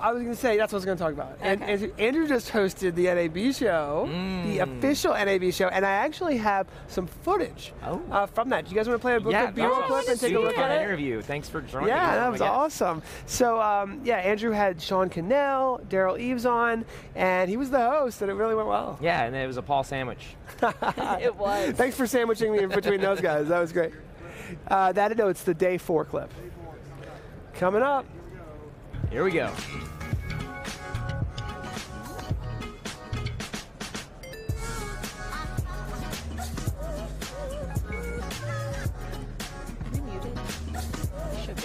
I was going to say, that's what I was going to talk about. And Andrew just hosted the NAB show, the official NAB show, and I actually have some footage from that. Do you guys want to play a B-roll clip and take a look at it? Interview. Thanks for joining. Yeah, that was awesome. So, yeah, Andrew had Sean Cannell, Daryl Eves on, and he was the host, and it really went well. Yeah, and it was a Paul sandwich. It was. Thanks for sandwiching me in between those guys. That was great. It's the day 4 clip. Coming up. Here we go. Should be.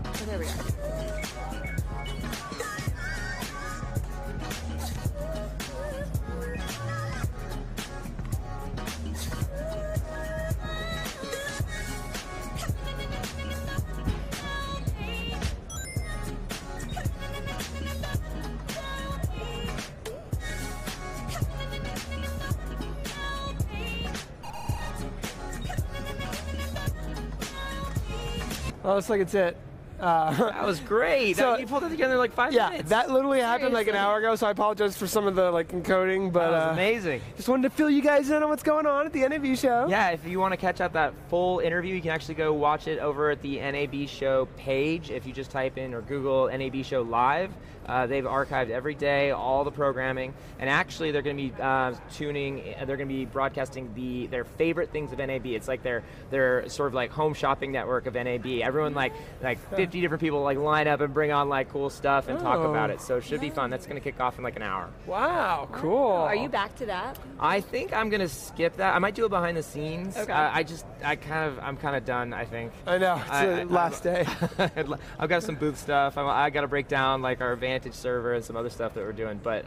Oh, there we are. Oh, looks like it's it. That was great. So, you pulled it together in like 5 minutes. Yeah, that literally happened like an hour ago, so I apologize for some of the encoding, but that was amazing. Just wanted to fill you guys in on what's going on at the NAB show. Yeah, if you want to catch up that full interview, you can actually go watch it over at the NAB show page. If you just type in or Google NAB show live, they've archived every day all the programming, and actually they're going to be they're going to be broadcasting their favorite things of NAB. It's like their sort of like home shopping network of NAB. Everyone like 50 different people line up and bring on cool stuff and talk about it. So it should be fun. That's going to kick off in like an hour. Wow, cool. Are you back to that? I think I'm going to skip that. I might do it behind the scenes. Okay. I'm kind of done, I think. I know, it's the last day. I've got some booth stuff. I got to break down our Vantage server and some other stuff that we're doing. But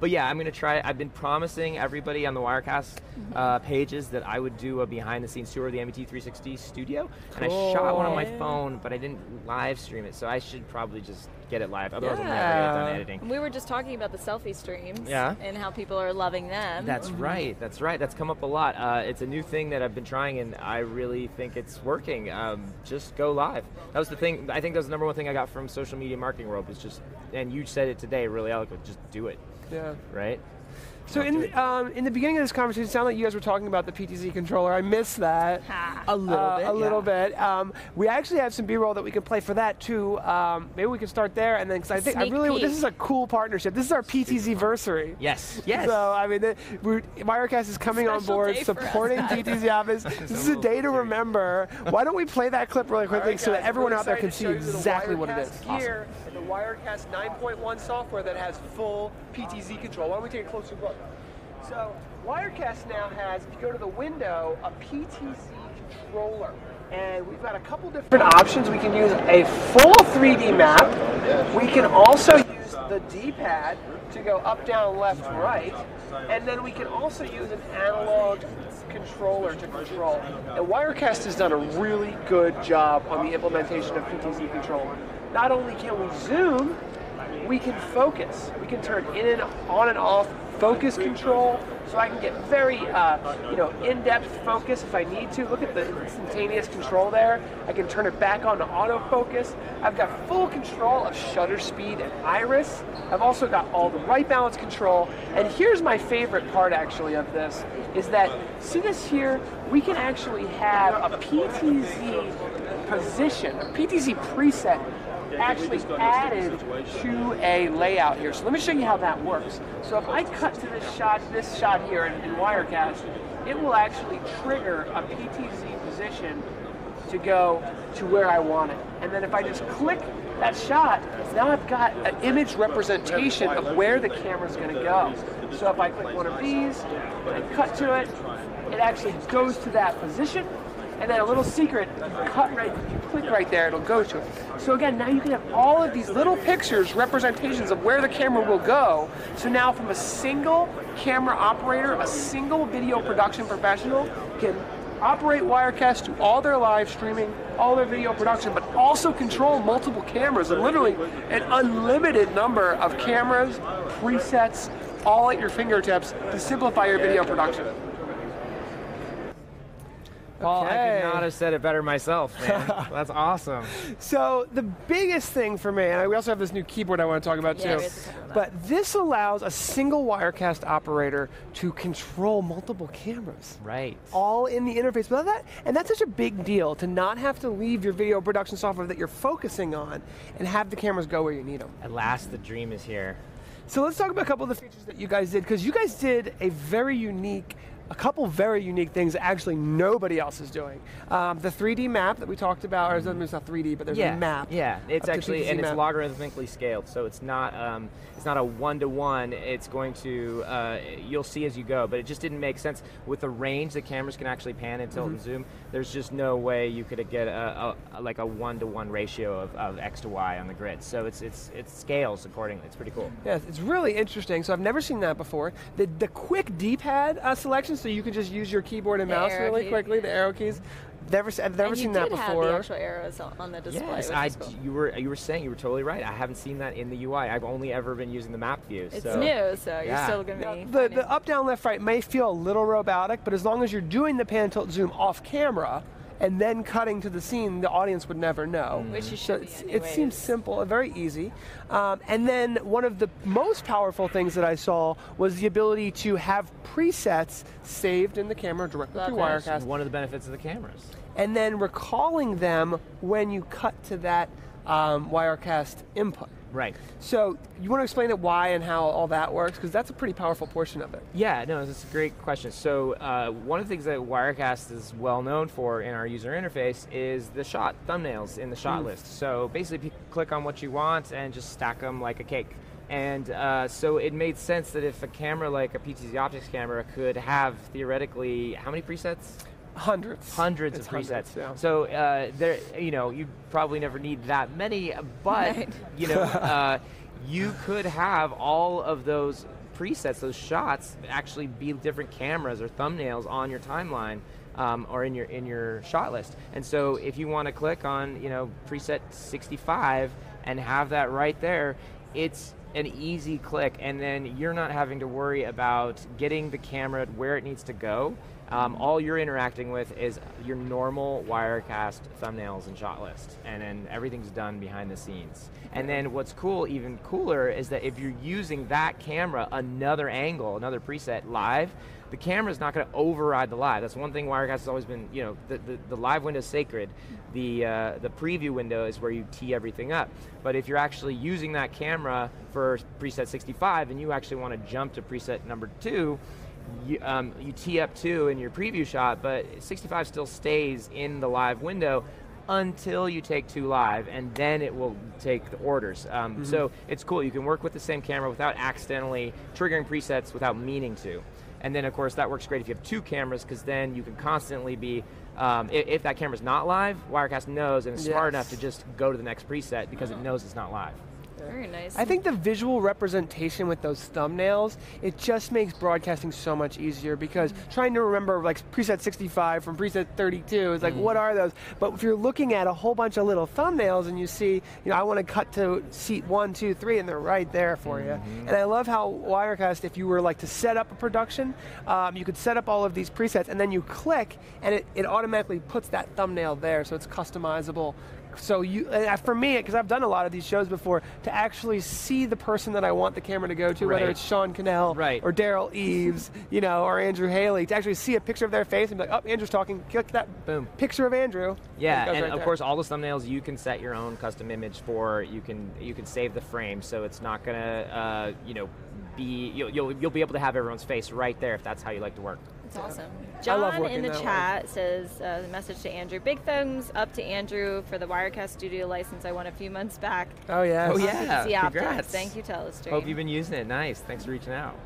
yeah, I'm going to try. I've been promising everybody on the Wirecast pages that I would do a behind the scenes tour of the MBT 360 studio. And I shot one on my phone, but I didn't live stream it. So I should probably just get it live. Otherwise, I'll never get done editing. We were just talking about the selfie streams and how people are loving them. That's right. That's right. That's come up a lot. It's a new thing that I've been trying, and I really think it's working. Just go live. That was the thing. I think that was the number one thing I got from social media marketing world was just, and you said it today really eloquent, just do it. Yeah. Right? So in the beginning of this conversation, it sounded like you guys were talking about the PTZ controller. I missed that a little bit. We actually have some B-roll that we could play for that too. Maybe we could start there, and then because this is a cool partnership. This is our PTZ-versary. Yes. Yes. So I mean, Wirecast is coming on board, supporting PTZOptics. This is a day to remember. Why don't we play that clip really quickly so that everyone out there can see exactly what it is? Here, the Wirecast 9.1 software that has full PTZ control. Why don't we take a closer look? So Wirecast now has, if you go to the window, a PTZ controller. And we've got a couple different options. We can use a full 3D map. We can also use the D-pad to go up, down, left, right. And then we can also use an analog controller to control. And Wirecast has done a really good job on the implementation of PTZ controller. Not only can we zoom, we can focus. We can turn in and on and off focus control, so I can get very in-depth focus if I need to. Look at the instantaneous control there. I can turn it back on to autofocus. I've got full control of shutter speed and iris. I've also got all the white balance control. And here's my favorite part actually of this, is that, see this here? We can actually have a PTZ position, a PTZ preset actually added to a layout here. So let me show you how that works. So if I cut to this shot here in Wirecast, it will actually trigger a PTZ position to go to where I want it. And then if I just click that shot, now I've got an image representation of where the camera's going to go. So if I click one of these and cut to it, it actually goes to that position. And then a little secret, you click right there, it'll go to it. So again, now you can have all of these little pictures, representations of where the camera will go. So now from a single camera operator, a single video production professional can operate Wirecast to all their live streaming, all their video production, but also control multiple cameras, and literally an unlimited number of cameras, presets, all at your fingertips to simplify your video production. Paul, I could not have said it better myself, man. That's awesome. So the biggest thing for me, and we also have this new keyboard I want to talk about too, but this allows a single Wirecast operator to control multiple cameras. Right. All in the interface. But and that's such a big deal, to not have to leave your video production software that you're focusing on and have the cameras go where you need them. At last, the dream is here. So let's talk about a couple of the features that you guys did, because you guys did a couple very unique things that actually nobody else is doing. The 3D map that we talked about, or it's not 3D, but there's a map. Yeah, it's actually, and it's logarithmically scaled, so it's not a one-to-one. It's going to, you'll see as you go, but it just didn't make sense. With the range that cameras can actually pan and tilt and zoom, there's just no way you could get like a one-to-one ratio of X to Y on the grid. So it scales accordingly. It's pretty cool. Yeah, it's really interesting. So I've never seen that before. The quick D-pad selection, so you can just use your keyboard and mouse really quickly, the arrow keys. I've never seen that before. You did have the actual arrows on the display. Yes, cool. you were saying, you were totally right. I haven't seen that in the UI. I've only ever been using the map view. It's new, so you're still going to be the up, down, left, right may feel a little robotic, but as long as you're doing the pan, tilt, zoom off camera, and then cutting to the scene, the audience would never know. Which you should it seems simple and very easy. And then one of the most powerful things that I saw was the ability to have presets saved in the camera directly through Wirecast. One of the benefits of the cameras. And then recalling them when you cut to that Wirecast input. Right. So you want to explain it why and how all that works, because that's a pretty powerful portion of it. Yeah, no, that's a great question. So one of the things that Wirecast is well known for in our user interface is the shot thumbnails in the shot list. So basically, you click on what you want and just stack them like a cake. And so it made sense that if a camera like a PTZOptics camera could have theoretically, how many presets? Hundreds of presets. Yeah. So there, you probably never need that many, but you could have all of those presets, those shots, actually be different cameras or thumbnails on your timeline or in your shot list. And so if you want to click on preset 65 and have that right there, it's an easy click, and then you're not having to worry about getting the camera where it needs to go. All you're interacting with is your normal Wirecast thumbnails and shot list, and then everything's done behind the scenes. And then what's cool, even cooler, is that if you're using that camera, another angle, another preset live, the camera's not going to override the live. That's one thing Wirecast has always been, the live window is sacred. The preview window is where you tee everything up. But if you're actually using that camera for preset 65 and you actually want to jump to preset number 2, you tee up 2 in your preview shot, but 65 still stays in the live window until you take 2 live, and then it will take the orders. So it's cool. You can work with the same camera without accidentally triggering presets without meaning to. And then, of course, that works great if you have 2 cameras, because then you can constantly be, if that camera's not live, Wirecast knows and is smart enough to just go to the next preset because it knows it's not live. Very nice. I think the visual representation with those thumbnails, it just makes broadcasting so much easier, because trying to remember like preset 65 from preset 32 is like, what are those? But if you're looking at a whole bunch of little thumbnails and you see, I want to cut to seat 1, 2, 3, and they're right there for you. And I love how Wirecast, if you were like to set up a production, you could set up all of these presets and then you click and it automatically puts that thumbnail there, so it's customizable. So for me, because I've done a lot of these shows before, to actually see the person that I want the camera to go to, whether it's Sean Cannell or Daryl Eves, or Andrew Haley, to actually see a picture of their face and be like, oh, Andrew's talking, click that picture of Andrew. Yeah, and of course, all the thumbnails you can set your own custom image for. You can save the frame, so it's not gonna, you'll be able to have everyone's face right there if that's how you like to work. That's awesome. John in the chat says, the message to Andrew, big thumbs up to Andrew for the Wirecast Studio license I won a few months back. Oh, yeah. Oh, yeah. Congrats. Thank you, Telestream. Hope you've been using it. Nice. Thanks for reaching out.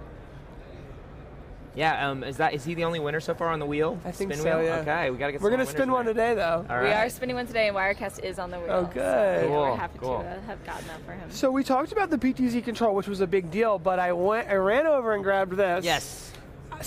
Yeah, is he the only winner so far on the wheel? I think spin so, wheel? yeah. Okay, we got to get We're going to spin one today, though. All right. We are spinning one today, and Wirecast is on the wheel. Oh, good. So we're happy to have gotten that for him. So we talked about the PTZ control, which was a big deal, but I ran over and grabbed this. Yes.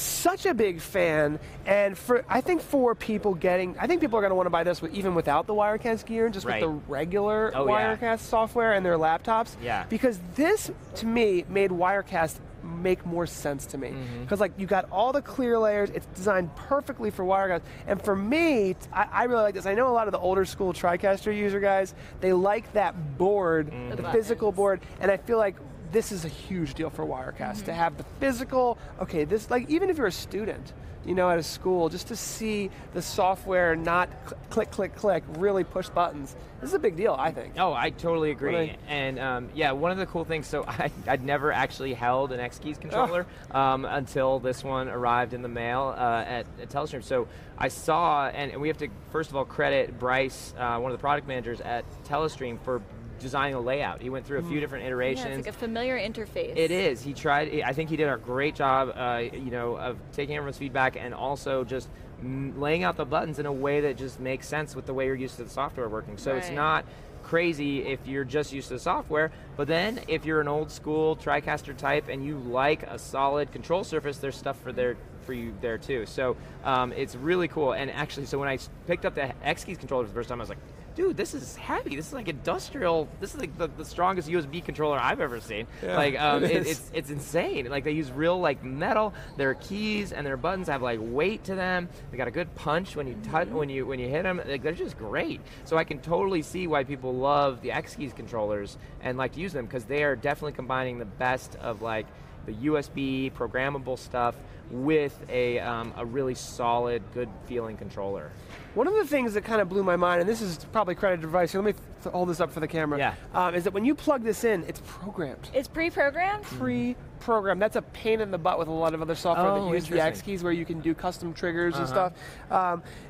such a big fan, and I think people are going to want to buy this even without the Wirecast gear, just with the regular Wirecast software and their laptops. Yeah. Because this, to me, made Wirecast make more sense to me, because like you got all the clear layers. It's designed perfectly for Wirecast, and for me, I really like this. I know a lot of the older school TriCaster user guys, they like that board, the physical board, and I feel like this is a huge deal for Wirecast to have the physical. Okay, this, like, even if you're a student, you know, at a school, just to see the software not click, click, click, really push buttons. This is a big deal, I think. Oh, I totally agree. And yeah, one of the cool things, so I'd never actually held an X-Keys controller until this one arrived in the mail at Telestream. So I saw, and we have to first of all credit Bryce, one of the product managers at Telestream, for designing a layout. He went through a few different iterations. Yeah, it's like a familiar interface. It is. He tried. I think he did a great job, you know, of taking everyone's feedback and also just laying out the buttons in a way that just makes sense with the way you're used to the software working. So it's not crazy if you're just used to the software, but then if you're an old school TriCaster type and you like a solid control surface, there's stuff for you there too. So it's really cool. And actually, so when I picked up the X-Keys controller for the first time, I was like, dude, this is heavy. This is like industrial. This is like the strongest USB controller I've ever seen. Yeah, like it's insane. Like they use real like metal. Their keys and their buttons have like weight to them. They got a good punch when you touch when you hit them. Like, they're just great. So I can totally see why people love the X-Keys controllers and like to use them, because they are definitely combining the best of like the USB programmable stuff with a really solid, good feeling controller. One of the things that kind of blew my mind, and this is probably credited to Bryce, so let me hold this up for the camera, is that when you plug this in, it's programmed. It's pre-programmed? Pre-programmed. That's a pain in the butt with a lot of other software that use the X-Keys, where you can do custom triggers and stuff.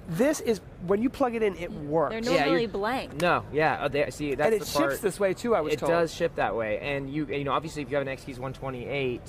This is, when you plug it in, it works. They're normally blank. No, see, that's and it the part. ships this way too, I was told. It does ship that way, and you know, obviously if you have an X-Keys 128,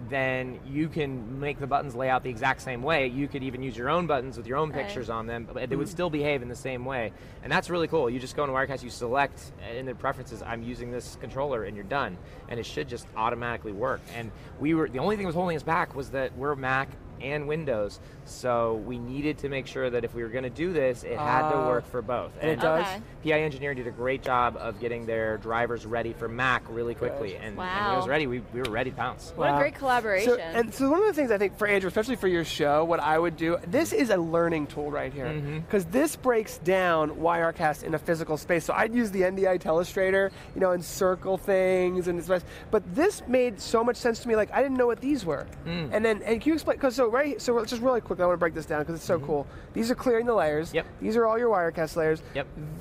then you can make the buttons lay out the exact same way. You could even use your own buttons with your own pictures on them, but they would still behave in the same way. And that's really cool. You just go into Wirecast, you select in the preferences, I'm using this controller, and you're done. And it should just automatically work. And the only thing that was holding us back was that we're Mac and Windows, so we needed to make sure that if we were going to do this, it had to work for both. And it does. PI Engineering did a great job of getting their drivers ready for Mac really quickly, and when it was ready, we were ready to pounce. What a great collaboration. So one of the things I think for Andrew, especially for your show, what I would do, this is a learning tool right here, because this breaks down Wirecast in a physical space. So I'd use the NDI Telestrator, you know, and circle things, and but this made so much sense to me. Like, I didn't know what these were, and can you explain? Because so just really quick, I want to break this down because it's so cool. These are clearing the layers. These are all your Wirecast layers.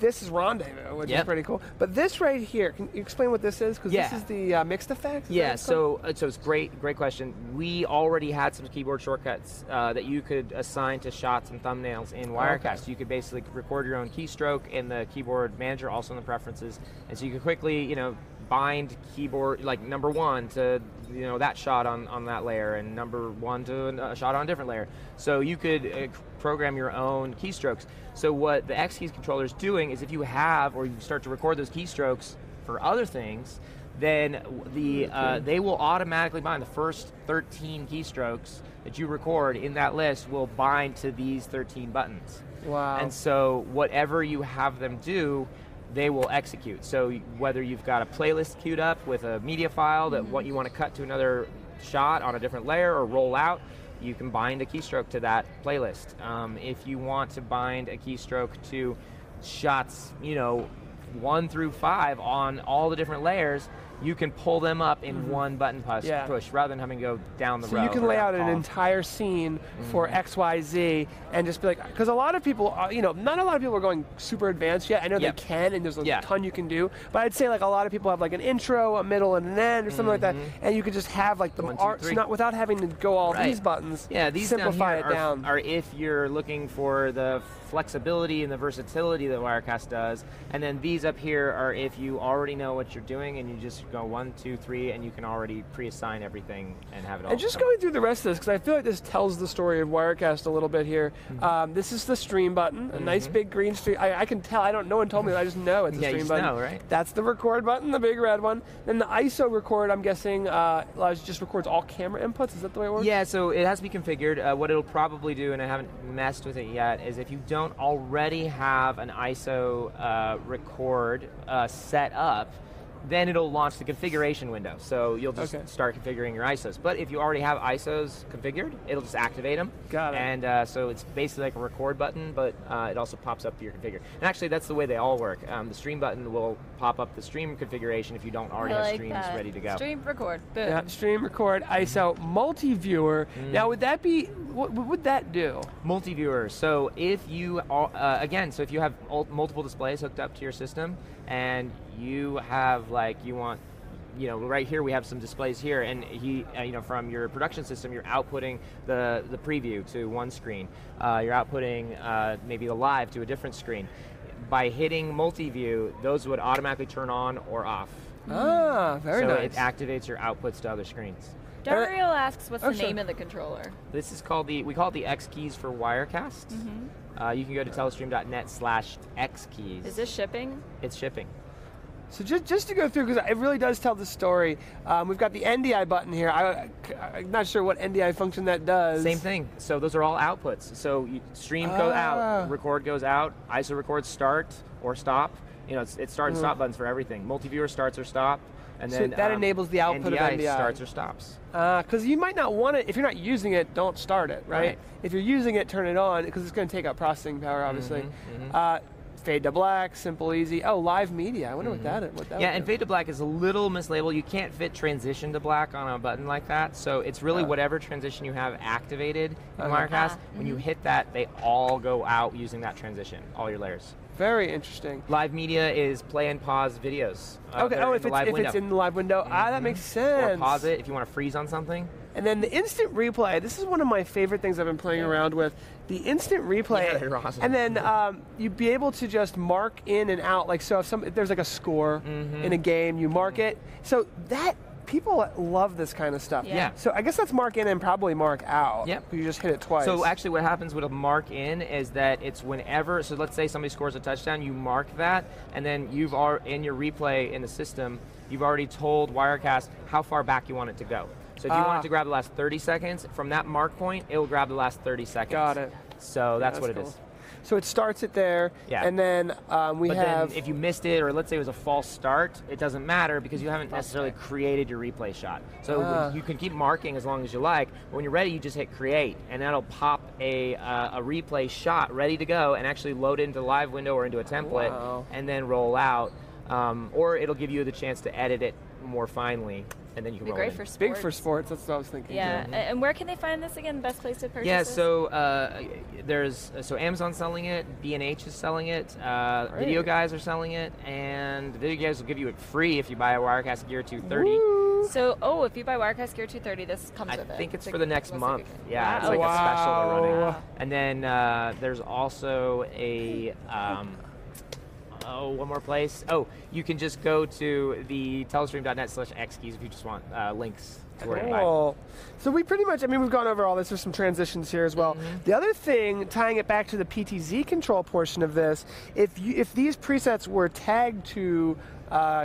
This is Rendezvous, which is pretty cool. But this right here, can you explain what this is? Because this is the mixed effect. So it's great question. We already had some keyboard shortcuts that you could assign to shots and thumbnails in Wirecast. You could basically record your own keystroke in the keyboard manager, also in the preferences, and so you could quickly, you know, bind keyboard, like number 1 to, you know, that shot on that layer, and number 1 to a shot on a different layer. So you could program your own keystrokes. So what the X-Keys controller is doing is, if you have, or you start to record those keystrokes for other things, then they will automatically bind the first 13 keystrokes that you record in that list will bind to these 13 buttons. Wow. And so whatever you have them do, they will execute. So whether you've got a playlist queued up with a media file that what you want to cut to another shot on a different layer or roll out, you can bind a keystroke to that playlist. If you want to bind a keystroke to shots, you know, 1 through 5 on all the different layers, you can pull them up in one button push rather than having to go down the row. So you can lay out an entire scene for XYZ and just be like, because a lot of people, you know, not a lot of people are going super advanced yet. I know they can, and there's a ton you can do, but I'd say like a lot of people have like an intro, a middle, and an end, or something like that, and you could just have like the art, so not without having to go all these buttons. Yeah, these simplify down here are if you're looking for the flexibility and the versatility that Wirecast does, and then these up here are if you already know what you're doing and you just go 1, 2, 3, and you can already pre-assign everything and have it all. And just going through the rest of this, because I feel like this tells the story of Wirecast a little bit here. This is the stream button, a nice big green stream. I can tell. No one told me. I just know it's a stream button. Know, right? That's the record button, the big red one. Then the ISO record, I'm guessing, just records all camera inputs. Is that the way it works? Yeah. So it has to be configured. What it'll probably do, and I haven't messed with it yet, is if you don't already have an ISO record set up, then it'll launch the configuration window. So you'll just start configuring your ISOs. But if you already have ISOs configured, it'll just activate them. Got it. And so it's basically like a record button, but it also pops up your configure. And actually, that's the way they all work. The stream button will pop up the stream configuration if you don't already have streams ready to go. Stream, record, boom. Yeah, stream, record, ISO, multi-viewer. Now, would that be, what would that do? Multi-viewer. So if you, so if you have multiple displays hooked up to your system, and you have right here we have some displays here, and from your production system you're outputting the preview to one screen, you're outputting maybe the live to a different screen. By hitting multi-view, those would automatically turn on or off. Ah, very nice. So it activates your outputs to other screens. Dario asks, what's the name of the controller? This is called we call it the X keys for Wirecast. You can go to telestream.net/X keys. Is this shipping? It's shipping. So just to go through, because it really does tell the story, we've got the NDI button here. I'm not sure what NDI function that does. Same thing. So those are all outputs. So stream goes out, record goes out, ISO records start or stop. It's start and stop buttons for everything. Multi-viewer starts or stop. And then that enables the output NDI of NDI. Starts or stops. Because you might not want it, if you're not using it, don't start it, right? If you're using it, turn it on, because it's going to take up processing power, obviously. Fade to black, simple, easy. Oh, live media. I wonder what that is. And fade to black is a little mislabeled. You can't fit transition to black on a button like that. So it's really whatever transition you have activated in Wirecast. When you hit that, they all go out using that transition, all your layers. Very interesting. Live media is play and pause videos. If it's in the live window. That makes sense. Or pause it if you want to freeze on something. And then the instant replay, this is one of my favorite things I've been playing around with. The instant replay. Yeah, you're awesome. And then you'd be able to just mark in and out. Like, so if there's like a score in a game, you mark it. So people love this kind of stuff. Yeah. So I guess that's mark in and probably mark out. Yep. You just hit it twice. So actually what happens with a mark in is that it's whenever, so let's say somebody scores a touchdown, you mark that, and then you've already, in your replay in the system, you've already told Wirecast how far back you want it to go. So if you want it to grab the last 30 seconds, from that mark point, it will grab the last 30 seconds. Got it. So that's what it is. So it starts it there, and then But then if you missed it, or let's say it was a false start, it doesn't matter because you haven't necessarily created your replay shot. So you can keep marking as long as you like, but when you're ready, you just hit create, and that'll pop a replay shot ready to go and actually load it into the live window or into a template, and then roll out. Or it'll give you the chance to edit it more finely, and then you can roll it in. For sports. Big for sports, that's what I was thinking. Yeah, and where can they find this again? Best place to purchase this? So Amazon's selling it, B&H is selling it, Video Guys are selling it, and Video Guys will give you it free if you buy a Wirecast Gear 230. Woo. So, if you buy Wirecast Gear 230, this comes with it. I think it's for the next month. Yeah, it's Wow. like a special they're running. Wow. And then there's also a one more place. You can just go to the telestream.net/X keys if you just want links to where to buy. Cool. So we pretty much, we've gone over all this. There's some transitions here as well. The other thing, tying it back to the PTZ control portion of this, if these presets were tagged to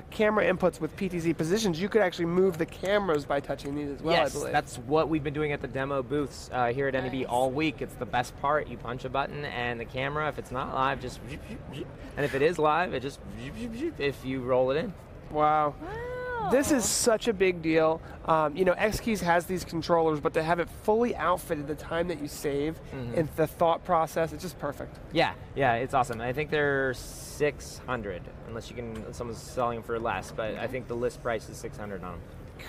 camera inputs with PTZ positions, you could actually move the cameras by touching these as well, yes, I believe. That's what we've been doing at the demo booths here at NAB all week. It's the best part. You punch a button and the camera, if it's not live, just and if it is live, it just if you roll it in. Wow. This is such a big deal. X-Keys has these controllers, but to have it fully outfitted, the time that you save and the thought process, it's just perfect. Yeah, it's awesome. I think they're $600, unless someone's selling them for less, but I think the list price is $600 on them.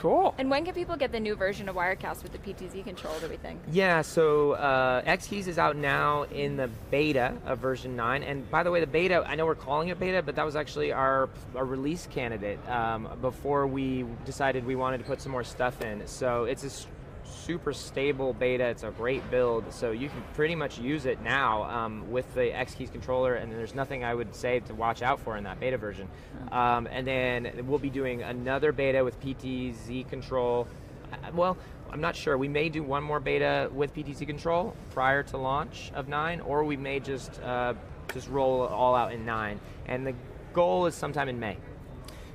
Cool. And when can people get the new version of Wirecast with the PTZ control and everything? Yeah, so X-Keys is out now in the beta of version 9. And by the way, the beta, I know we're calling it beta, but that was actually our release candidate before we decided we wanted to put some more stuff in. So it's super stable beta. It's a great build, so you can pretty much use it now with the X keys controller, and there's nothing I would say to watch out for in that beta version. And then we'll be doing another beta with PTZ control. Well, I'm not sure. We may do one more beta with PTZ control prior to launch of 9, or we may just roll it all out in 9. And the goal is sometime in May.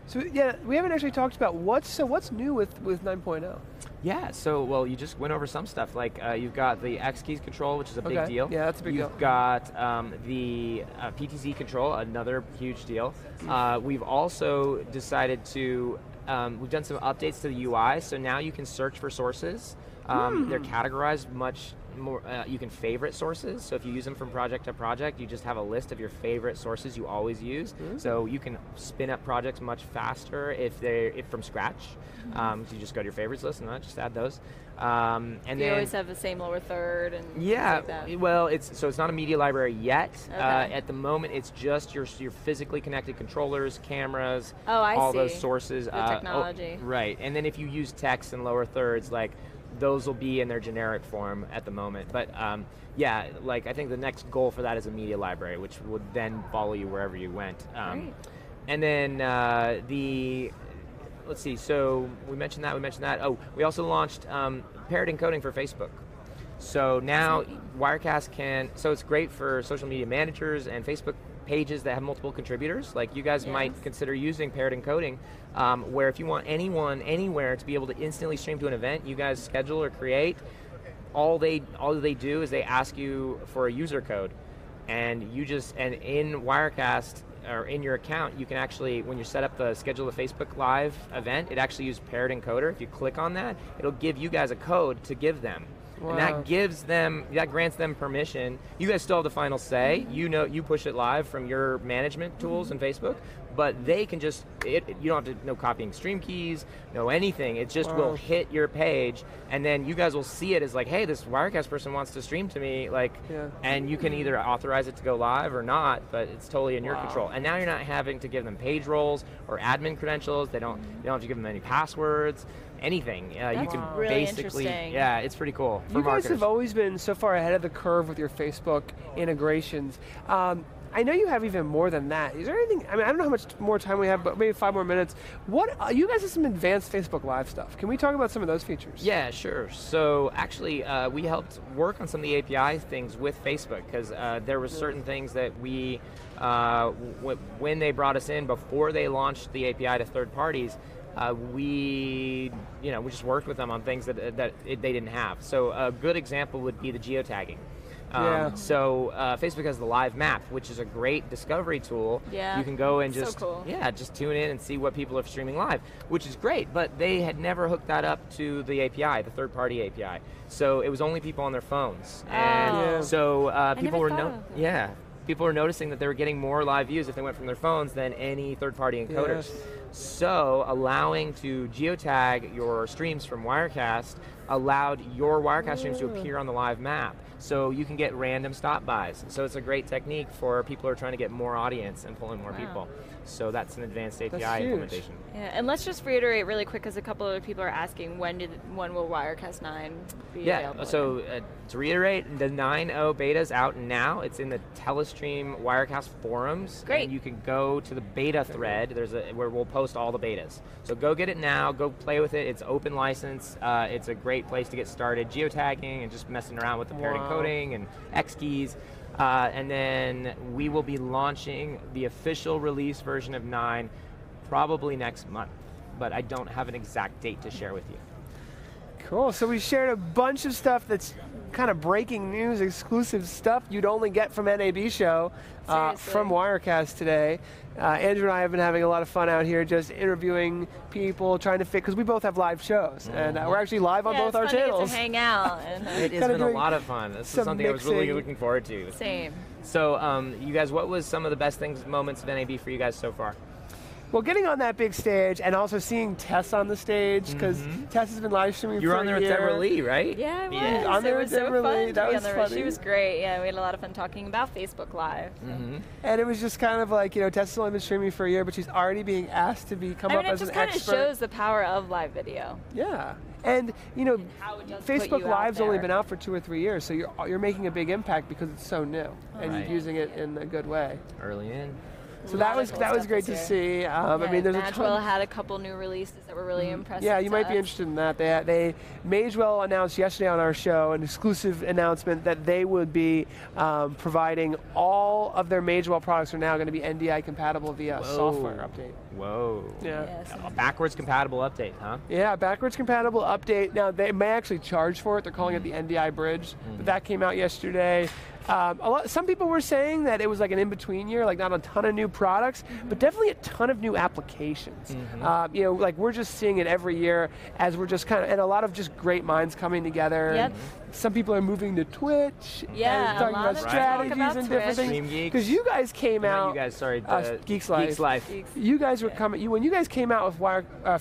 So yeah, we haven't actually talked about what's new with 9.0. Yeah, so well, you just went over some stuff. Like you've got the X keys control, which is a big deal. Yeah, that's a big deal. You've got the PTZ control, another huge deal. We've also decided to we've done some updates to the UI, so now you can search for sources. They're categorized much more. You can favorite sources, so if you use them from project to project, you just have a list of your favorite sources you always use. So you can spin up projects much faster if from scratch. So you just go to your favorites list and just add those. And do you always have the same lower third and yeah, like that? Well, it's not a media library yet. Okay. At the moment, it's just your physically connected controllers, cameras, I all see. those sources. The technology. Right, and then if you use text and lower thirds, like those will be in their generic form at the moment. But yeah, like I think the next goal for that is a media library, which would then follow you wherever you went. Great. And then let's see, so we mentioned that. Oh, we also launched paired encoding for Facebook. So now Wirecast so it's great for social media managers and Facebook pages that have multiple contributors. Like you guys might consider using paired encoding, where if you want anyone, anywhere to be able to instantly stream to an event, you guys schedule or create, all they do is they ask you for a user code. And in Wirecast, or in your account, you can actually, when you set up the schedule a Facebook Live event, it actually uses paired encoder. If you click on that, it'll give you guys a code to give them. Wow. And that grants them permission. You guys still have the final say. You push it live from your management tools in Facebook, but they can just, you don't have to know copying stream keys, no anything. It just will hit your page, and then you guys will see it as like, hey, this Wirecast person wants to stream to me, and you can either authorize it to go live or not, but it's totally in your control. And now you're not having to give them page roles or admin credentials. You don't have to give them any passwords. Anything. You can really basically, interesting. yeah, it's pretty cool. You guys have always been so far ahead of the curve with your Facebook integrations. I know you have even more than that. Is there anything, I don't know how much more time we have, but maybe 5 more minutes. You guys have some advanced Facebook Live stuff. Can we talk about some of those features? Yeah, sure. So actually, we helped work on some of the API things with Facebook, because there were certain things that we, when they brought us in, before they launched the API to third parties, we just worked with them on things that they didn't have. So a good example would be the geotagging. So Facebook has the live map, which is a great discovery tool. Yeah. You can go and just so cool. just tune in and see what people are streaming live, which is great. But they had never hooked that up to the API, the third-party API. So it was only people on their phones, and so people were noticing that they were getting more live views if they went from their phones than any third-party encoders. Yes. So allowing to geotag your streams from Wirecast allowed your Wirecast streams to appear on the live map. So you can get random stop-bys. So it's a great technique for people who are trying to get more audience and pull in more people. So that's an advanced API implementation. Yeah, and let's just reiterate really quick, because a couple of people are asking, when will Wirecast 9 be available? So to reiterate, the 9.0 beta is out now. It's in the Telestream Wirecast forums. Great. And you can go to the beta thread. Where we'll post all the betas. So go get it now. Go play with it. It's open license. It's a great place to get started geotagging and just messing around with the paired encoding and X keys. And then we will be launching the official release version of 9 probably next month, but I don't have an exact date to share with you. Cool. So we shared a bunch of stuff that's kind of breaking news, exclusive stuff you'd only get from NAB show from Wirecast today. Andrew and I have been having a lot of fun out here just interviewing people, trying to fit, because we both have live shows, and we're actually live on both our channels. It's fun to hang out. It has been a lot of fun. This is something I was really looking forward to. Same. So you guys, what was some of the best moments of NAB for you guys so far? Well, getting on that big stage and also seeing Tess on the stage, because Tess has been live streaming for a year. You were on there with Deborah Lee, right? Yeah, I was. Yeah. On there with Deborah Lee. That was funny. She was great. Yeah, we had a lot of fun talking about Facebook Live. And it was just kind of like, Tess has only been streaming for a year, but she's already being asked to come up as an expert. It just kind of shows the power of live video. Yeah. And you know, Facebook you Live's out only there. been out for 2 or 3 years, so you're making a big impact because it's so new and Right. you're using it in a good way. Early in. So that was great to see. I mean, there's a Magewell ton. had a couple new releases that were really impressive. Yeah, you to might be us. interested in that. Magewell announced yesterday on our show an exclusive announcement that they would be providing all of their Magewell products are now going to be NDI compatible via software update. Whoa. Yeah. Yes, A backwards compatible update, huh? Yeah, backwards compatible update. Now they may actually charge for it. They're calling it the NDI bridge, but that came out yesterday. Some people were saying that it was like an in-between year, like not a ton of new products, but definitely a ton of new applications. You know, like we're just seeing it every year as we're just kind of, and a lot of just great minds coming together. Yep. Some people are moving to Twitch. Yeah, and talking a lot about of strategies talk about and different Twitch. things. Stream Geeks. Because you guys came Not out. you guys, sorry. Geeks Life. Geeks Life. You guys were coming. When you guys came out with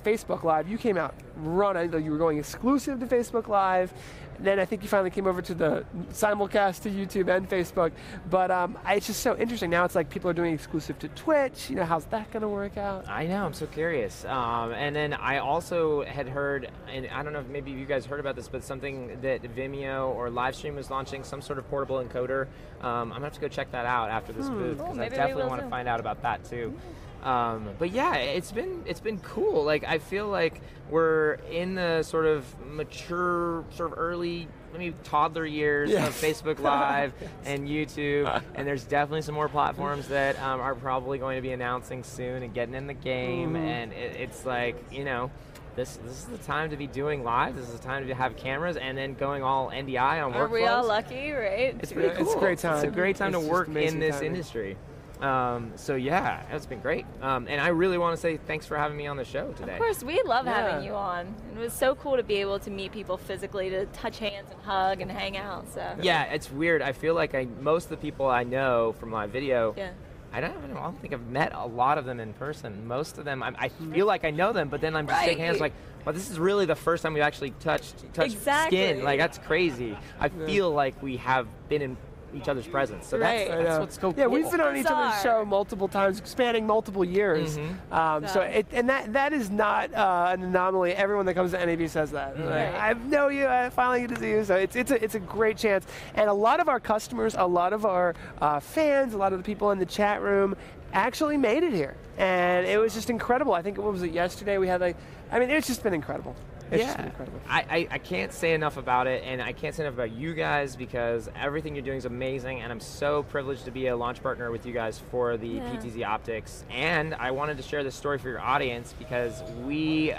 Facebook Live, you came out running. You were going exclusive to Facebook Live. And then I think you finally came over to the simulcast to YouTube and Facebook. But it's just so interesting. Now it's like people are doing exclusive to Twitch. You know, how's that going to work out? I know, I'm so curious. And then I also had heard, and I don't know if maybe you guys heard about this, but something that Vimeo or Livestream was launching, some sort of portable encoder. I'm going to have to go check that out after this booth, because I maybe we definitely will want to too. find out about that too. But yeah, it's been cool. Like I feel like we're in the sort of mature, sort of early, maybe toddler years of Facebook Live and YouTube, and there's definitely some more platforms that are probably going to be announcing soon and getting in the game. And it's like, you know, this is the time to be doing live. This is the time to have cameras, and then going all NDI on workflows. Are we all lucky, right? It's pretty cool. It's a great time. It's a great time It's to just work amazing in this timing. industry. So yeah, it's been great. And I really want to say thanks for having me on the show today. Of course, we love Yeah. having you on. It was so cool to be able to meet people physically, to touch hands and hug and hang out. So Yeah, it's weird. I feel like most of the people I know from my video, yeah. I don't think I've met a lot of them in person. Most of them, I feel like I know them, but then I'm just shaking hands like, well, this is really the first time we've actually touched Exactly. skin. Like, that's crazy. I feel like we have been in each other's presence. So Right. that's what's so cool. Yeah, we've been on each other's Bizarre. show multiple times, spanning multiple years. That is not an anomaly. Everyone that comes to NAB says that. Like, Right. I know you. I finally get to see you. So it's a great chance. And a lot of our customers, a lot of our fans, a lot of the people in the chat room actually made it here, and it was just incredible. I think what was it yesterday? We had it's just been incredible. It's just been incredible. I can't say enough about it, and I can't say enough about you guys, because everything you're doing is amazing, and I'm so privileged to be a launch partner with you guys for the PTZOptics. And I wanted to share this story for your audience, because we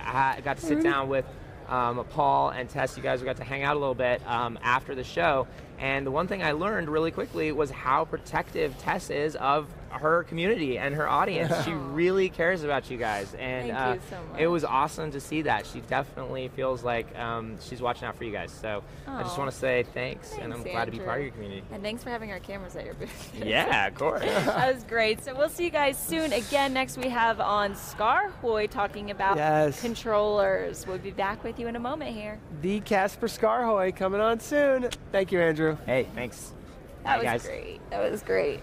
got to sit down with Paul and Tess. You guys got to hang out a little bit after the show, and the one thing I learned really quickly was how protective Tess is of her community and her audience. She really cares about you guys, and Thank you so much. it was awesome to see that. She definitely feels like she's watching out for you guys. So I just Aw. want to say thanks, and I'm Thanks, glad to be Andrew. part of your community. And thanks for having our cameras at your booth. Yeah, of course. That was great. So we'll see you guys soon. Again, next we have on Skaarhoj talking about controllers. We'll be back with you in a moment here. The Casper Skaarhoj coming on soon. Thank you, Andrew. Hey, thanks. That Bye, was guys. great. That was great.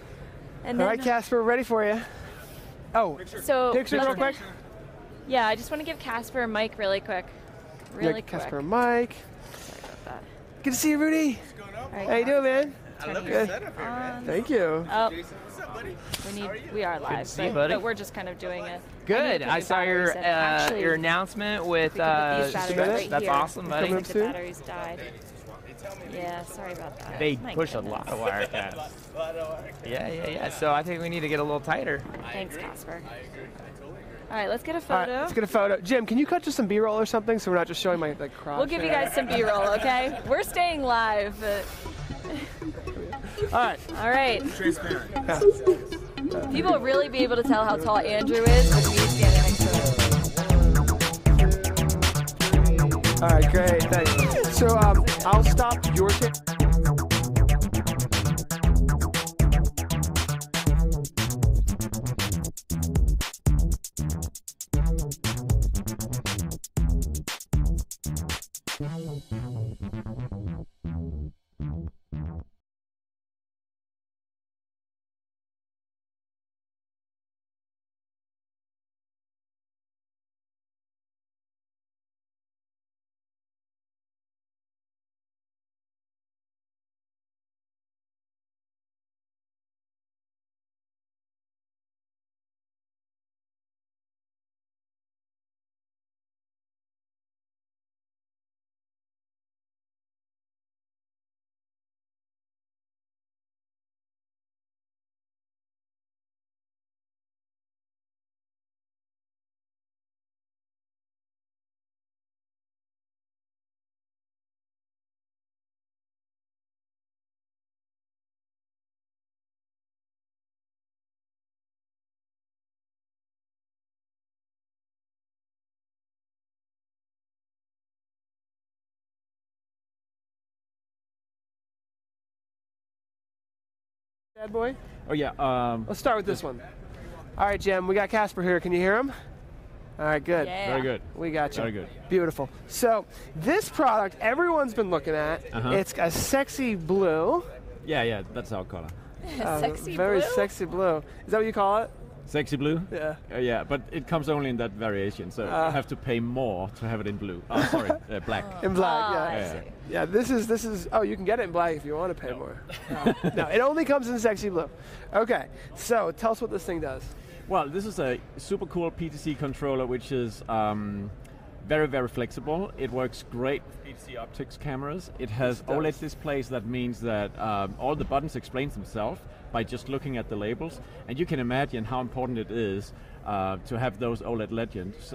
And All then, right, Casper, ready for you. Oh, so picture real let's quick. Yeah, I just want to give Casper a mic really quick. Really quick. Casper, Mike. Sorry about that. Good to see you, Rudy. All right, How you doing, man? I love Good. your setup here, man. Thank you. Oh, What's up, buddy? we are live, see you, but, buddy. but we're just kind of doing it. Good. I saw your announcement with we can put these batteries Strips. right that's here. awesome, buddy. Coming I up think the soon? batteries died. Yeah, sorry about that. They My push goodness. a lot of Wirecast. Yeah. So I think we need to get a little tighter. Thanks, Casper. All right, let's get a All photo. right, let's get a photo. Jim, can you cut just some B-roll or something so we're not just showing my crotch? We'll give you guys some B-roll, okay? We're staying live. All right. All right. Transparent. People will really be able to tell how tall Andrew is with me standing next to him. All right, great. Thanks. So I'll stop your Bad boy? Oh yeah. Let's start with this one. All right, Jim, we got Casper here. Can you hear him? All right, good. Yeah. Very good. We got you. Very good. Beautiful. So this product, everyone's been looking at. It's a sexy blue. Yeah, that's our color. Sexy very blue? sexy blue. Is that what you call it? Sexy blue? Yeah. Yeah, but it comes only in that variation, so you have to pay more to have it in blue. Oh, sorry, black. In black, I yeah. see. Yeah, this is, oh, you can get it in black if you want to pay more. No, it only comes in sexy blue. Okay, so tell us what this thing does. Well, this is a super cool PTZ controller, which is very, very flexible. It works great with PTZOptics cameras. It has OLED displays. That means that all the buttons explain themselves by just looking at the labels. And you can imagine how important it is to have those OLED legends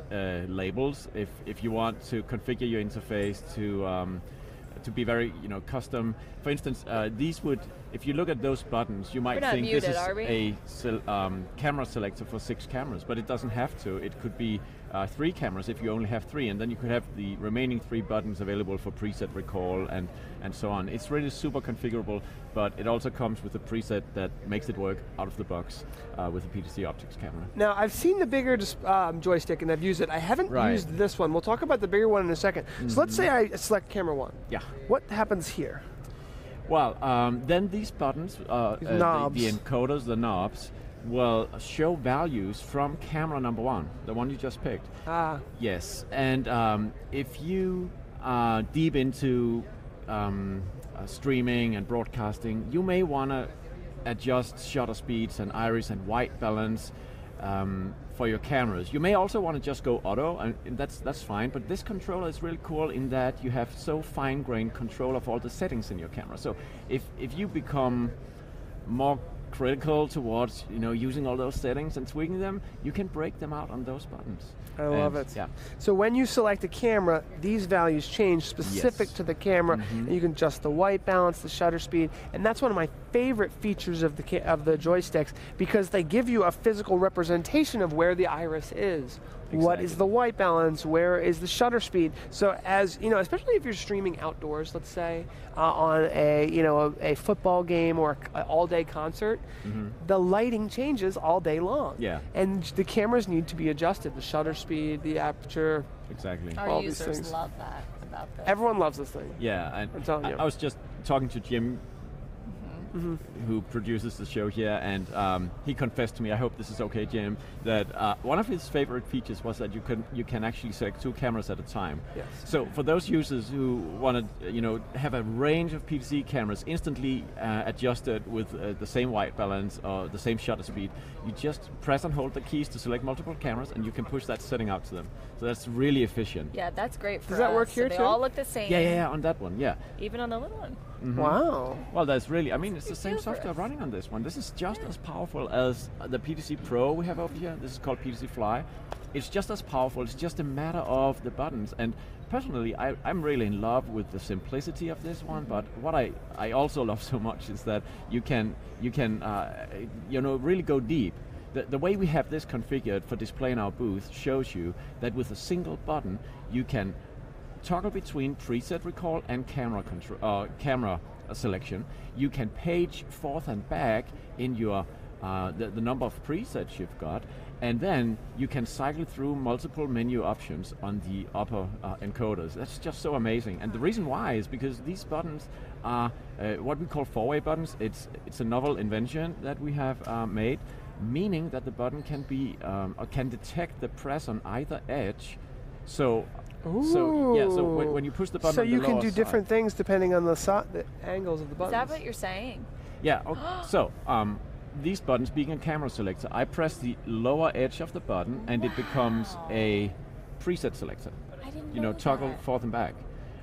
labels if you want to configure your interface to be very, custom. For instance, these would, if you look at those buttons, you might think muted, this is a camera selector for 6 cameras, but it doesn't have to. It could be 3 cameras if you only have 3, and then you could have the remaining 3 buttons available for preset recall and so on. It's really super configurable, but it also comes with a preset that makes it work out of the box with the PTZOptics camera. Now, I've seen the bigger joystick and I've used it. I haven't used this one. We'll talk about the bigger one in a second. So let's say I select camera 1. Yeah. What happens here? Well, then these buttons, knobs. the encoders, the knobs, will show values from camera number 1, the one you just picked. Yes, and if you are deep into streaming and broadcasting, you may want to adjust shutter speeds and iris and white balance for your cameras. You may also want to just go auto, and that's fine, but this controller is really cool in that you have so fine-grained control of all the settings in your camera. So if you become more critical towards using all those settings and tweaking them, you can break them out on those buttons. I love it. Yeah. So when you select a camera, these values change specific to the camera, and you can adjust the white balance, the shutter speed, and that's one of my favorite features of the joysticks, because they give you a physical representation of where the iris is. Exactly. What is the white balance? Where is the shutter speed? So as especially if you're streaming outdoors, let's say on a football game or an all-day concert, the lighting changes all day long. Yeah. And the cameras need to be adjusted. The shutter speed, the aperture. Exactly. Our users love that about this. Everyone loves this thing. Yeah, and I'm telling you. I was just talking to Jim, who produces the show here, and he confessed to me, I hope this is okay, Jim, that one of his favorite features was that you can actually select 2 cameras at a time. Yes. So for those users who want to have a range of PTZ cameras instantly adjusted with the same white balance or the same shutter speed, you just press and hold the keys to select multiple cameras, and you can push that setting out to them. So that's really efficient. Yeah, that's great for us. Does that work here too? too? They all look the same. Yeah, on that one, yeah. Even on the little one. Wow. Well, that's really, it's the same software running on this one. This is just as powerful as the PTZ Pro we have over here. This is called PTZ Fly. It's just as powerful. It's just a matter of the buttons. And personally, I'm really in love with the simplicity of this one. But what I also love so much is that you can really go deep. The way we have this configured for display in our booth shows you that with a single button, you can toggle between preset recall and camera selection. You can page forth and back in your the number of presets you've got, and then you can cycle through multiple menu options on the upper encoders. That's just so amazing. And the reason why is because these buttons are what we call 4-way buttons. It's a novel invention that we have made, meaning that the button can be or can detect the press on either edge. So when you push the button, so on you the can lower do side, different things depending on the angles of the buttons. Is that what you're saying? Yeah. Okay. So these buttons, being a camera selector, I press the lower edge of the button, and it becomes a preset selector. I didn't know Toggle that. forth and back.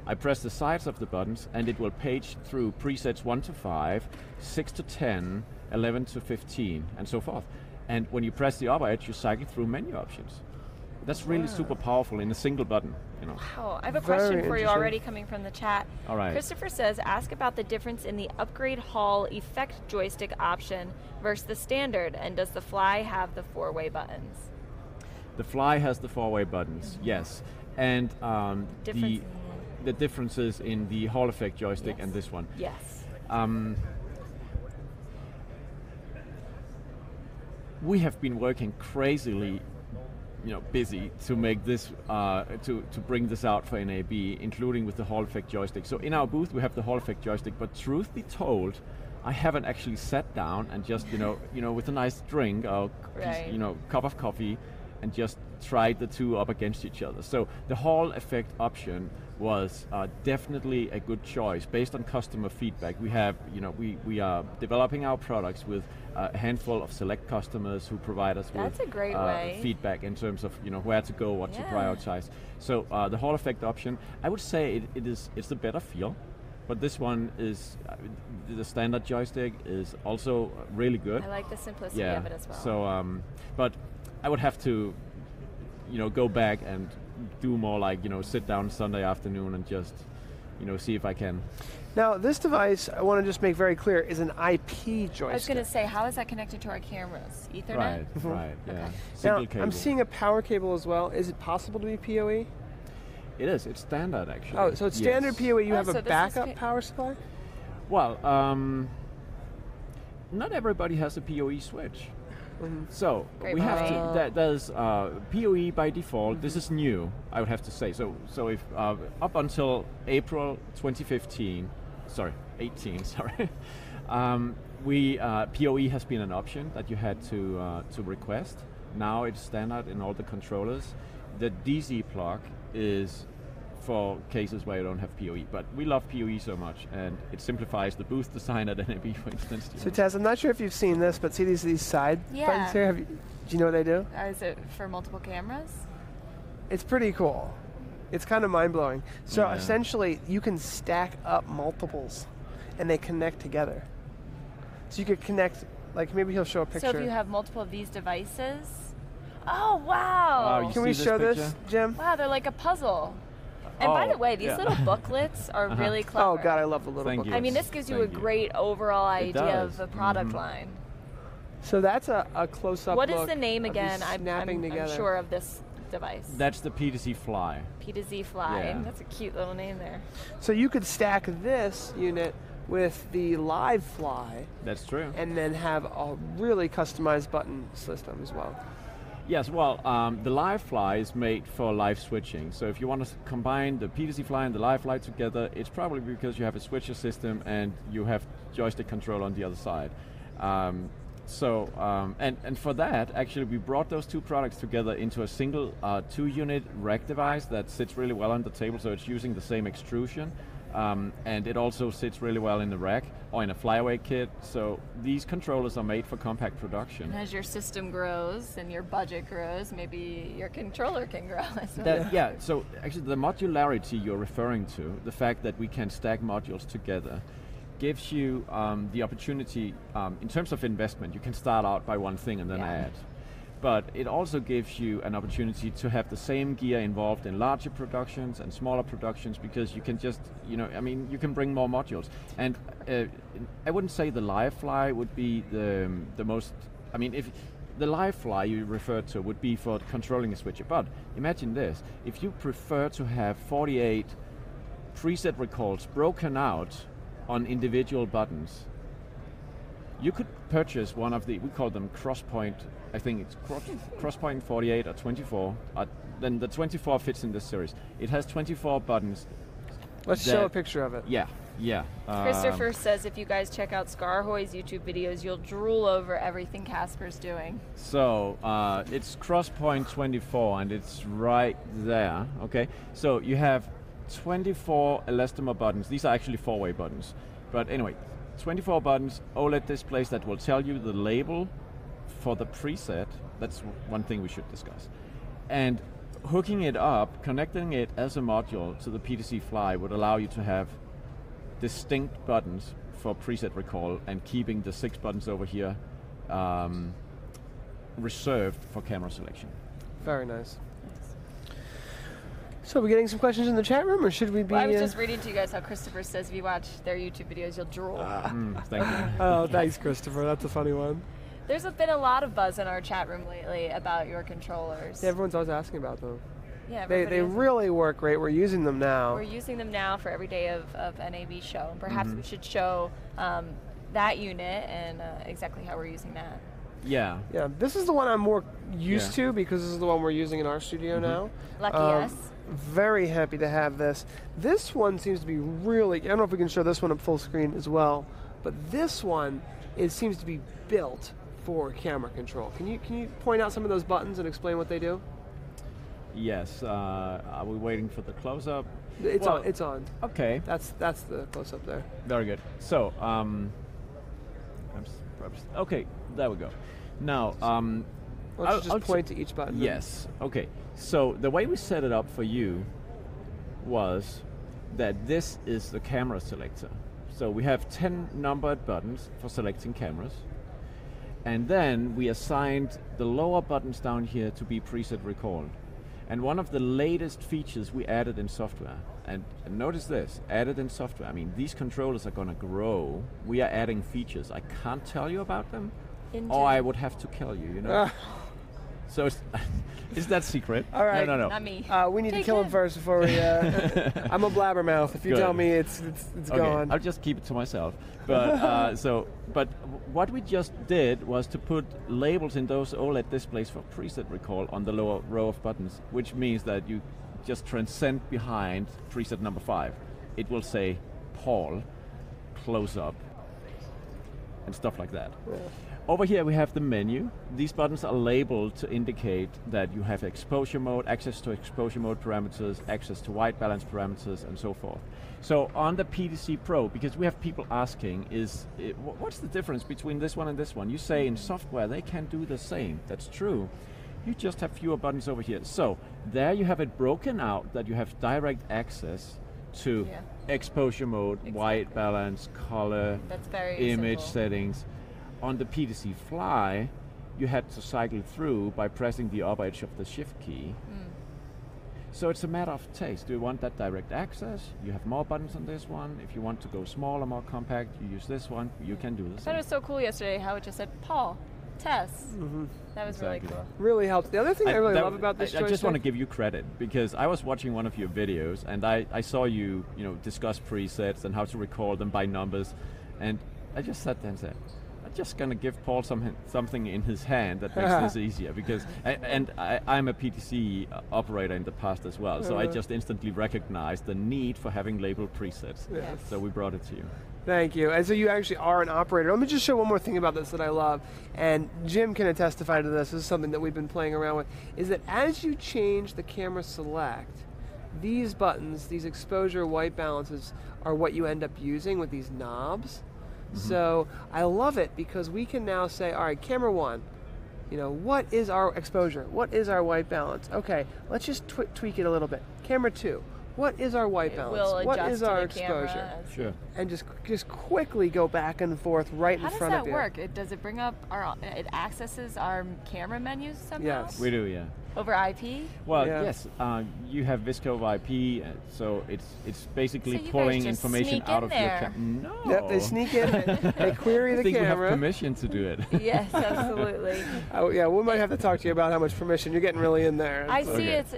I press the sides of the buttons, and it will page through presets 1 to 5, 6 to 10, 11 to 15, and so forth. And when you press the upper edge, you cycle through menu options. That's really super powerful in a single button. Wow, I have a question for you already coming from the chat. All right. Christopher says, ask about the difference in the upgrade hall effect joystick option versus the standard, and does the Fly have the 4-way buttons? The Fly has the 4-way buttons, yes. And the differences in the Hall effect joystick and this one. Yes. we have been working crazily busy to make this, to bring this out for NAB, including with the Hall effect joystick. So in our booth we have the Hall effect joystick, but truth be told, I haven't actually sat down and just, with a nice drink or cup of coffee, and just tried the two up against each other. So the Hall effect option was definitely a good choice based on customer feedback. We have, we are developing our products with a handful of select customers who provide us with a great way. Feedback in terms of where to go, what to prioritize. So the Hall effect option, I would say it's the better feel, but this one is the standard joystick is also really good. I like the simplicity of it as well. So, but I would have to, go back and do more like, sit down Sunday afternoon and just, see if I can. Now, this device, I want to just make very clear, is an IP joystick. I was going to say, how is that connected to our cameras? Ethernet? Right, yeah. Okay. Single now, cable. I'm seeing a power cable as well. Is it possible to be PoE? It is. It's standard, actually. Oh, so it's standard PoE. You have a so backup power supply? Well, not everybody has a PoE switch. So we have to. There's PoE by default. This is new, I would have to say. So if up until April 2015, sorry, 18, sorry, PoE has been an option that you had to request. Now it's standard in all the controllers. The DC plug is for cases where you don't have PoE, but we love PoE so much, and it simplifies the booth design at NAB, for instance. So Tess, I'm not sure if you've seen this, but see these side buttons here? Do you know what they do? Is it for multiple cameras? It's pretty cool. It's kind of mind-blowing. So essentially, you can stack up multiples, and they connect together. So you could connect, like maybe he'll show a picture. So if you have multiple of these devices, oh wow! Can we show this, Jim? Wow, they're like a puzzle. And by the way, these little booklets are really clever. Oh God, I love the little booklets. I mean, this gives you a great overall idea of the product line. So that's a close-up What look is the name again? I'm sure of this device. That's the PTZ Fly. PTZ Fly. Yeah. That's a cute little name there. So you could stack this unit with the Live Fly. That's true. And then have a really customized button system as well. Yes, well, the Live Fly is made for live switching. So if you want to combine the PTZ Fly and the Live Fly together, it's probably because you have a switcher system and you have joystick control on the other side. And for that, actually, we brought those two products together into a single 2-unit rack device that sits really well on the table. So it's using the same extrusion. And it also sits really well in the rack or in a flyaway kit. So these controllers are made for compact production. And as your system grows and your budget grows, maybe your controller can grow as well. Yeah, so actually the modularity you're referring to, the fact that we can stack modules together, gives you the opportunity, in terms of investment, you can start out by one thing and then add. But it also gives you an opportunity to have the same gear involved in larger productions and smaller productions, because you can just, you can bring more modules. And I wouldn't say the Live Fly would be the most, if the Live Fly you referred to would be for controlling a switcher. But imagine this, if you prefer to have 48 preset recalls broken out on individual buttons, you could purchase one of the, we call them Crosspoint, I think it's Crosspoint 48 or 24. Then the 24 fits in this series. It has 24 buttons. Let's show a picture of it. Yeah. Christopher says if you guys check out Skaarhoj's YouTube videos, you'll drool over everything Casper's doing. So it's Crosspoint 24, and it's right there. Okay, so you have 24 elastomer buttons. These are actually 4-way buttons. But anyway, 24 buttons, OLED displays that will tell you the label for the preset. That's one thing we should discuss. And hooking it up, connecting it as a module to the PTZ Fly would allow you to have distinct buttons for preset recall and keeping the 6 buttons over here reserved for camera selection. Very nice. So we're getting some questions in the chat room, or should we be... Well, I was just reading to you guys how Christopher says if you watch their YouTube videos, you'll drool. Thank you. Oh, thanks, Christopher. That's a funny one. There's been a lot of buzz in our chat room lately about your controllers. Yeah, everyone's always asking about them. Yeah, they really work great. We're using them now. We're using them now for every day of NAB show. And perhaps we should show that unit and exactly how we're using that. Yeah. Yeah, this is the one I'm more used to because this is the one we're using in our studio now. Lucky us. Very happy to have this. This one seems to be really, I don't know if we can show this one up full screen as well, but this one, it seems to be built for camera control. Can you point out some of those buttons and explain what they do? Yes. Are we waiting for the close-up? It's on. It's on. Okay. That's the close-up there. Very good. So, okay, there we go. Now, let's just point to each button. Yes. Okay. So the way we set it up for you was that this is the camera selector. So we have 10 numbered buttons for selecting cameras. And then we assigned the lower buttons down here to be preset recalled. And one of the latest features we added in software, and notice this, added in software, I mean, these controllers are going to grow. We are adding features. I can't tell you about them, or I would have to kill you, you know? So is that secret? All right. No. Not me. We need to kill him first before we... I'm a blabbermouth. If you tell me it's okay, gone. I'll just keep it to myself. But but what we just did was to put labels in those OLED displays for preset recall on the lower row of buttons, which means that you just transcend behind preset number 5. It will say Paul, close up, and stuff like that. Yeah. Over here we have the menu. These buttons are labeled to indicate that you have exposure mode, access to exposure mode parameters, access to white balance parameters, and so forth. So on the PTZ Pro, because we have people asking, what's the difference between this one and this one? You say in software they can do the same. That's true. You just have fewer buttons over here. So there you have it broken out that you have direct access to exposure mode, white balance, color, image settings. On the PTZ Fly, you had to cycle through by pressing the up edge of the shift key. So it's a matter of taste. Do you want that direct access? You have more buttons on this one. If you want to go smaller, more compact, you use this one. You can do this. I thought it was so cool yesterday how it just said Paul, Tess. That was really cool. Really helps. The other thing I really love about this I just want to give you credit because I was watching one of your videos and I saw you discuss presets and how to record them by numbers, and I just sat there and said, I'm just going to give Paul something in his hand that makes this easier because I'm a PTZ operator in the past as well, so I just instantly recognized the need for having labeled presets. Yes. So we brought it to you. Thank you. And so you actually are an operator. Let me just show one more thing about this that I love, and Jim can testify to this. This is something that we've been playing around with, is that as you change the camera select, these buttons, these exposure white balances, are what you end up using with these knobs. So I love it because we can now say, all right, camera 1, what is our exposure? What is our white balance? Okay, let's just tweak it a little bit. Camera 2, what is our white balance? What is our exposure? Sure. And just quickly go back and forth right in front of you. How does that work? Does it bring up it accesses our camera menus somehow? Yes. We do, yeah. Over IP? Well, yes. You have VSCO over IP, so it's basically pulling information out of your camera. No. Yep, they sneak in, they query the camera. I think we have permission to do it. Yes, absolutely. We might have to talk to you about how much permission. You're getting really in there. I see it's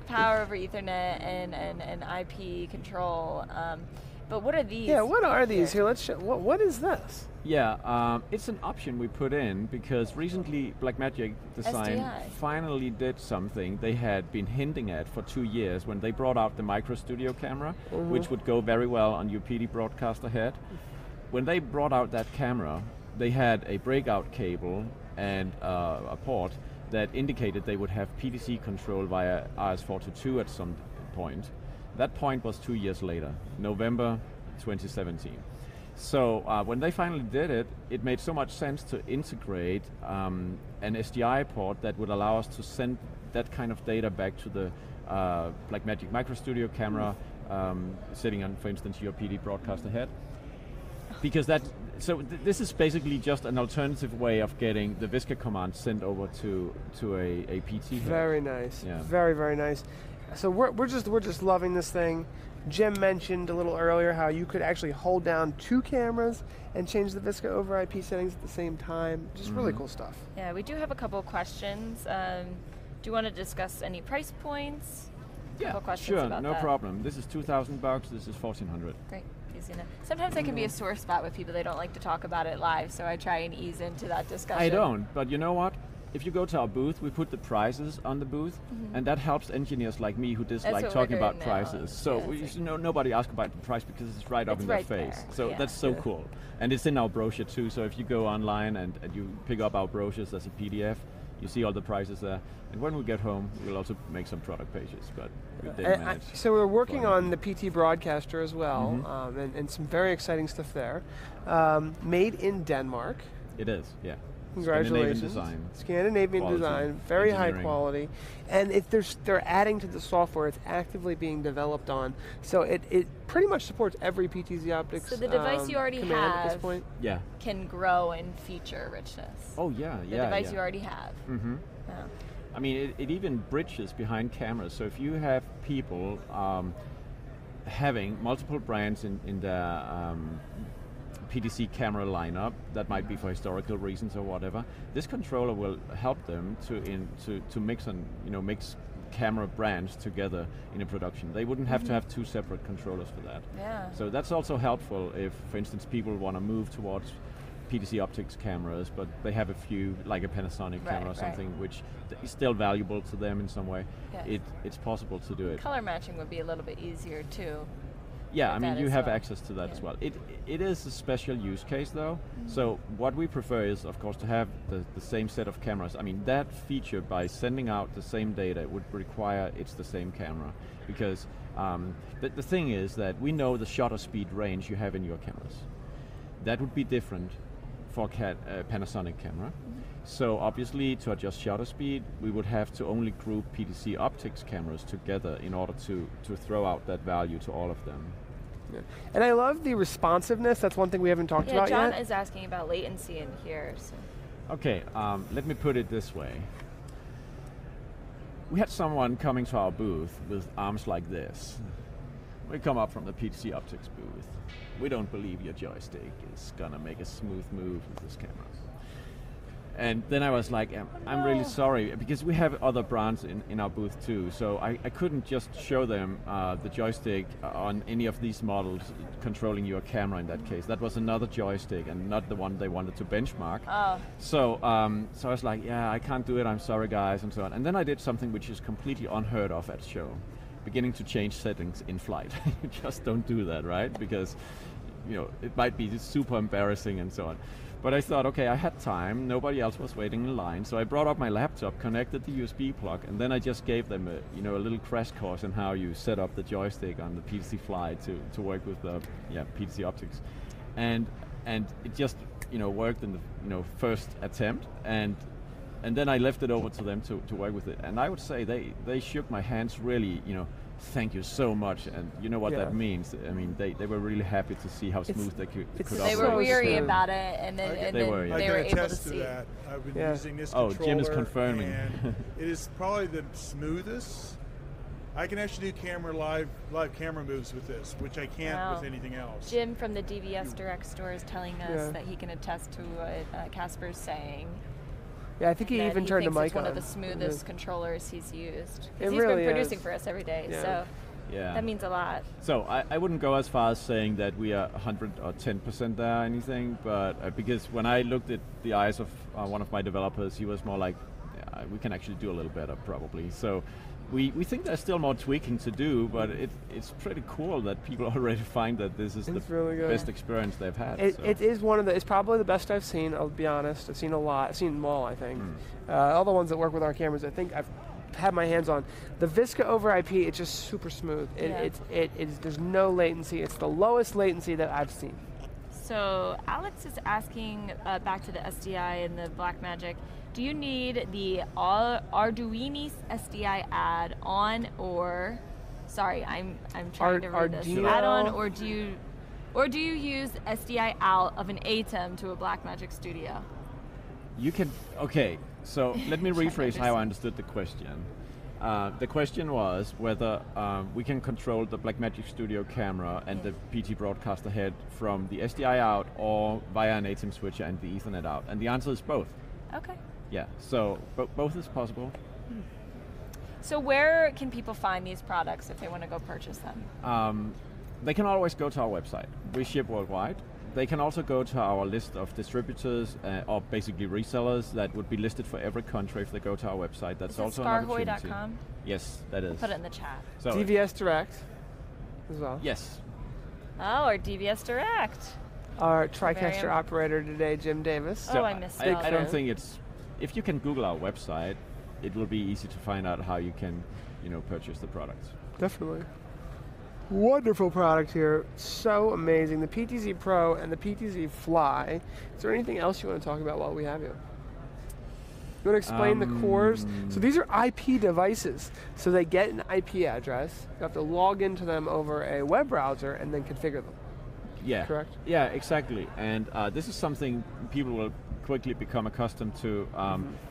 power over Ethernet and IP control. But what are these? Yeah, what are these here? Let's show. What is this? Yeah, it's an option we put in because recently Blackmagic Design finally did something they had been hinting at for 2 years when they brought out the Micro Studio camera, which would go very well on your PD broadcaster head. When they brought out that camera, they had a breakout cable and a port that indicated they would have PTZ control via RS422 at some point. That point was 2 years later, November 2017. So when they finally did it, it made so much sense to integrate an SDI port that would allow us to send that kind of data back to the Blackmagic Micro Studio camera sitting on, for instance, your PD broadcaster head. Because this is basically just an alternative way of getting the VSCO command sent over to a PT head. Very nice. Yeah. Very, very nice. So we're just loving this thing. Jim mentioned a little earlier how you could actually hold down 2 cameras and change the VSCO over IP settings at the same time. Just really cool stuff. Yeah, we do have a couple of questions. Do you want to discuss any price points? Yeah, sure, no problem. This is $2,000. This is $1,400. Great. Easy enough. Sometimes that can be a sore spot with people. They don't like to talk about it live, so I try and ease into that discussion. I don't, but you know what? If you go to our booth, we put the prices on the booth, and that helps engineers like me who dislike talking about prices. So nobody asks about the price because it's right up in their face. So that's so cool. And it's in our brochure too, so if you go online and you pick up our brochures as a PDF, you see all the prices there. And when we get home, we'll also make some product pages, but we didn't manage. So we're working on the PT Broadcaster as well, and some very exciting stuff there. Made in Denmark. It is, yeah. Congratulations. Scandinavian design, very high quality. And they're adding to the software it's actively being developed on. So it pretty much supports every PTZOptics So the device you already have at this point. Can grow in feature richness. Oh yeah, The device you already have. I mean, it even bridges behind cameras. So if you have people having multiple brands in their PTZ camera lineup, that might be for historical reasons or whatever, this controller will help them to mix camera brands together in a production. They wouldn't have to have two separate controllers for that. So that's also helpful if, for instance, people want to move towards PTZOptics cameras, but they have a few, like a Panasonic camera or something, which is still valuable to them in some way. It's possible to do it. Color matching would be a little bit easier too. Yeah, I mean, you have access to that as well. It is a special use case though. So what we prefer is, of course, to have the same set of cameras. I mean, that feature, by sending out the same data, would require it's the same camera. Because the thing is that we know the shutter speed range you have in your cameras. That would be different for a Panasonic camera. So obviously, to adjust shutter speed, we would have to only group PTZOptics cameras together in order to throw out that value to all of them. And I love the responsiveness. That's one thing we haven't talked about John yet. is asking about latency in here. So. Okay, let me put it this way. We had someone coming to our booth with arms like this. We come up from the PTZOptics booth. We don't believe your joystick is gonna make a smooth move with this camera. And then I was like, I'm really sorry, because we have other brands in our booth too, so I couldn't just show them the joystick on any of these models controlling your camera in that case. That was another joystick and not the one they wanted to benchmark. So I was like, yeah, I can't do it, I'm sorry guys, and so on. And then I did something which is completely unheard of at show, beginning to change settings in flight. You just don't do that, right? Because it might be super embarrassing and so on. But I thought, okay, I had time, nobody else was waiting in line, so I brought up my laptop, connected the USB plug, and then I just gave them a little crash course on how you set up the joystick on the PTZ Fly to work with the PTZOptics. And it just worked in the first attempt, and then I left it over to them to work with it. And I would say they shook my hands really, thank you so much, and you know what that means. I mean, they were really happy to see how smooth they could operate. They were weary about it, and then they were able to see. That. I've been using this controller. Jim is confirming. And it is probably the smoothest. I can actually do live camera moves with this, which I can't with anything else. Jim from the DVS Direct store is telling us that he can attest to what Casper's saying. Yeah, I think he even turned the mic on. It's one of the smoothest controllers he's used. He's really been producing for us every day, so that means a lot. So I wouldn't go as far as saying that we are 100 or 10% there or anything, but because when I looked at the eyes of one of my developers, he was more like, we can actually do a little better probably. So we think there's still more tweaking to do, but it's pretty cool that people already find that this is the best experience they've had. It is it's probably the best I've seen, I'll be honest. I've seen a lot. I've seen them all, I think. All the ones that work with our cameras, I think I've had my hands on. The Visca over IP, it's just super smooth. There's no latency. It's the lowest latency that I've seen. So Alex is asking back to the SDI and the Blackmagic, do you need the Arduino SDI add-on or, sorry, I'm trying to read this. Add-on, or do you use SDI out of an ATEM to a Blackmagic Studio? You can, okay, so let me rephrase how I understood the question. The question was whether we can control the Blackmagic Studio camera and the PT Broadcaster head from the SDI out or via an ATEM switcher and the Ethernet out, and the answer is both. Okay. Yeah, so both is possible. So where can people find these products if they want to go purchase them? They can always go to our website. We ship worldwide. They can also go to our list of distributors or basically resellers that would be listed for every country if they go to our website. That's also an opportunity. Skaarhoj.com? Yes, that is. Put it in the chat. So DVS Direct as well. yes. Oh, our DVS Direct. Our TriCaster operator today, Jim Davis. So I missed I that. don't think it's. If you can Google our website, it will be easy to find out how you can, purchase the products. Definitely. Wonderful product here. So amazing. The PTZ Pro and the PTZ Fly. Is there anything else you want to talk about while we have you? You want to explain the cores? So these are IP devices. So they get an IP address. You have to log into them over a web browser and then configure them. Yeah. Correct? Yeah, exactly. And this is something people will quickly become accustomed to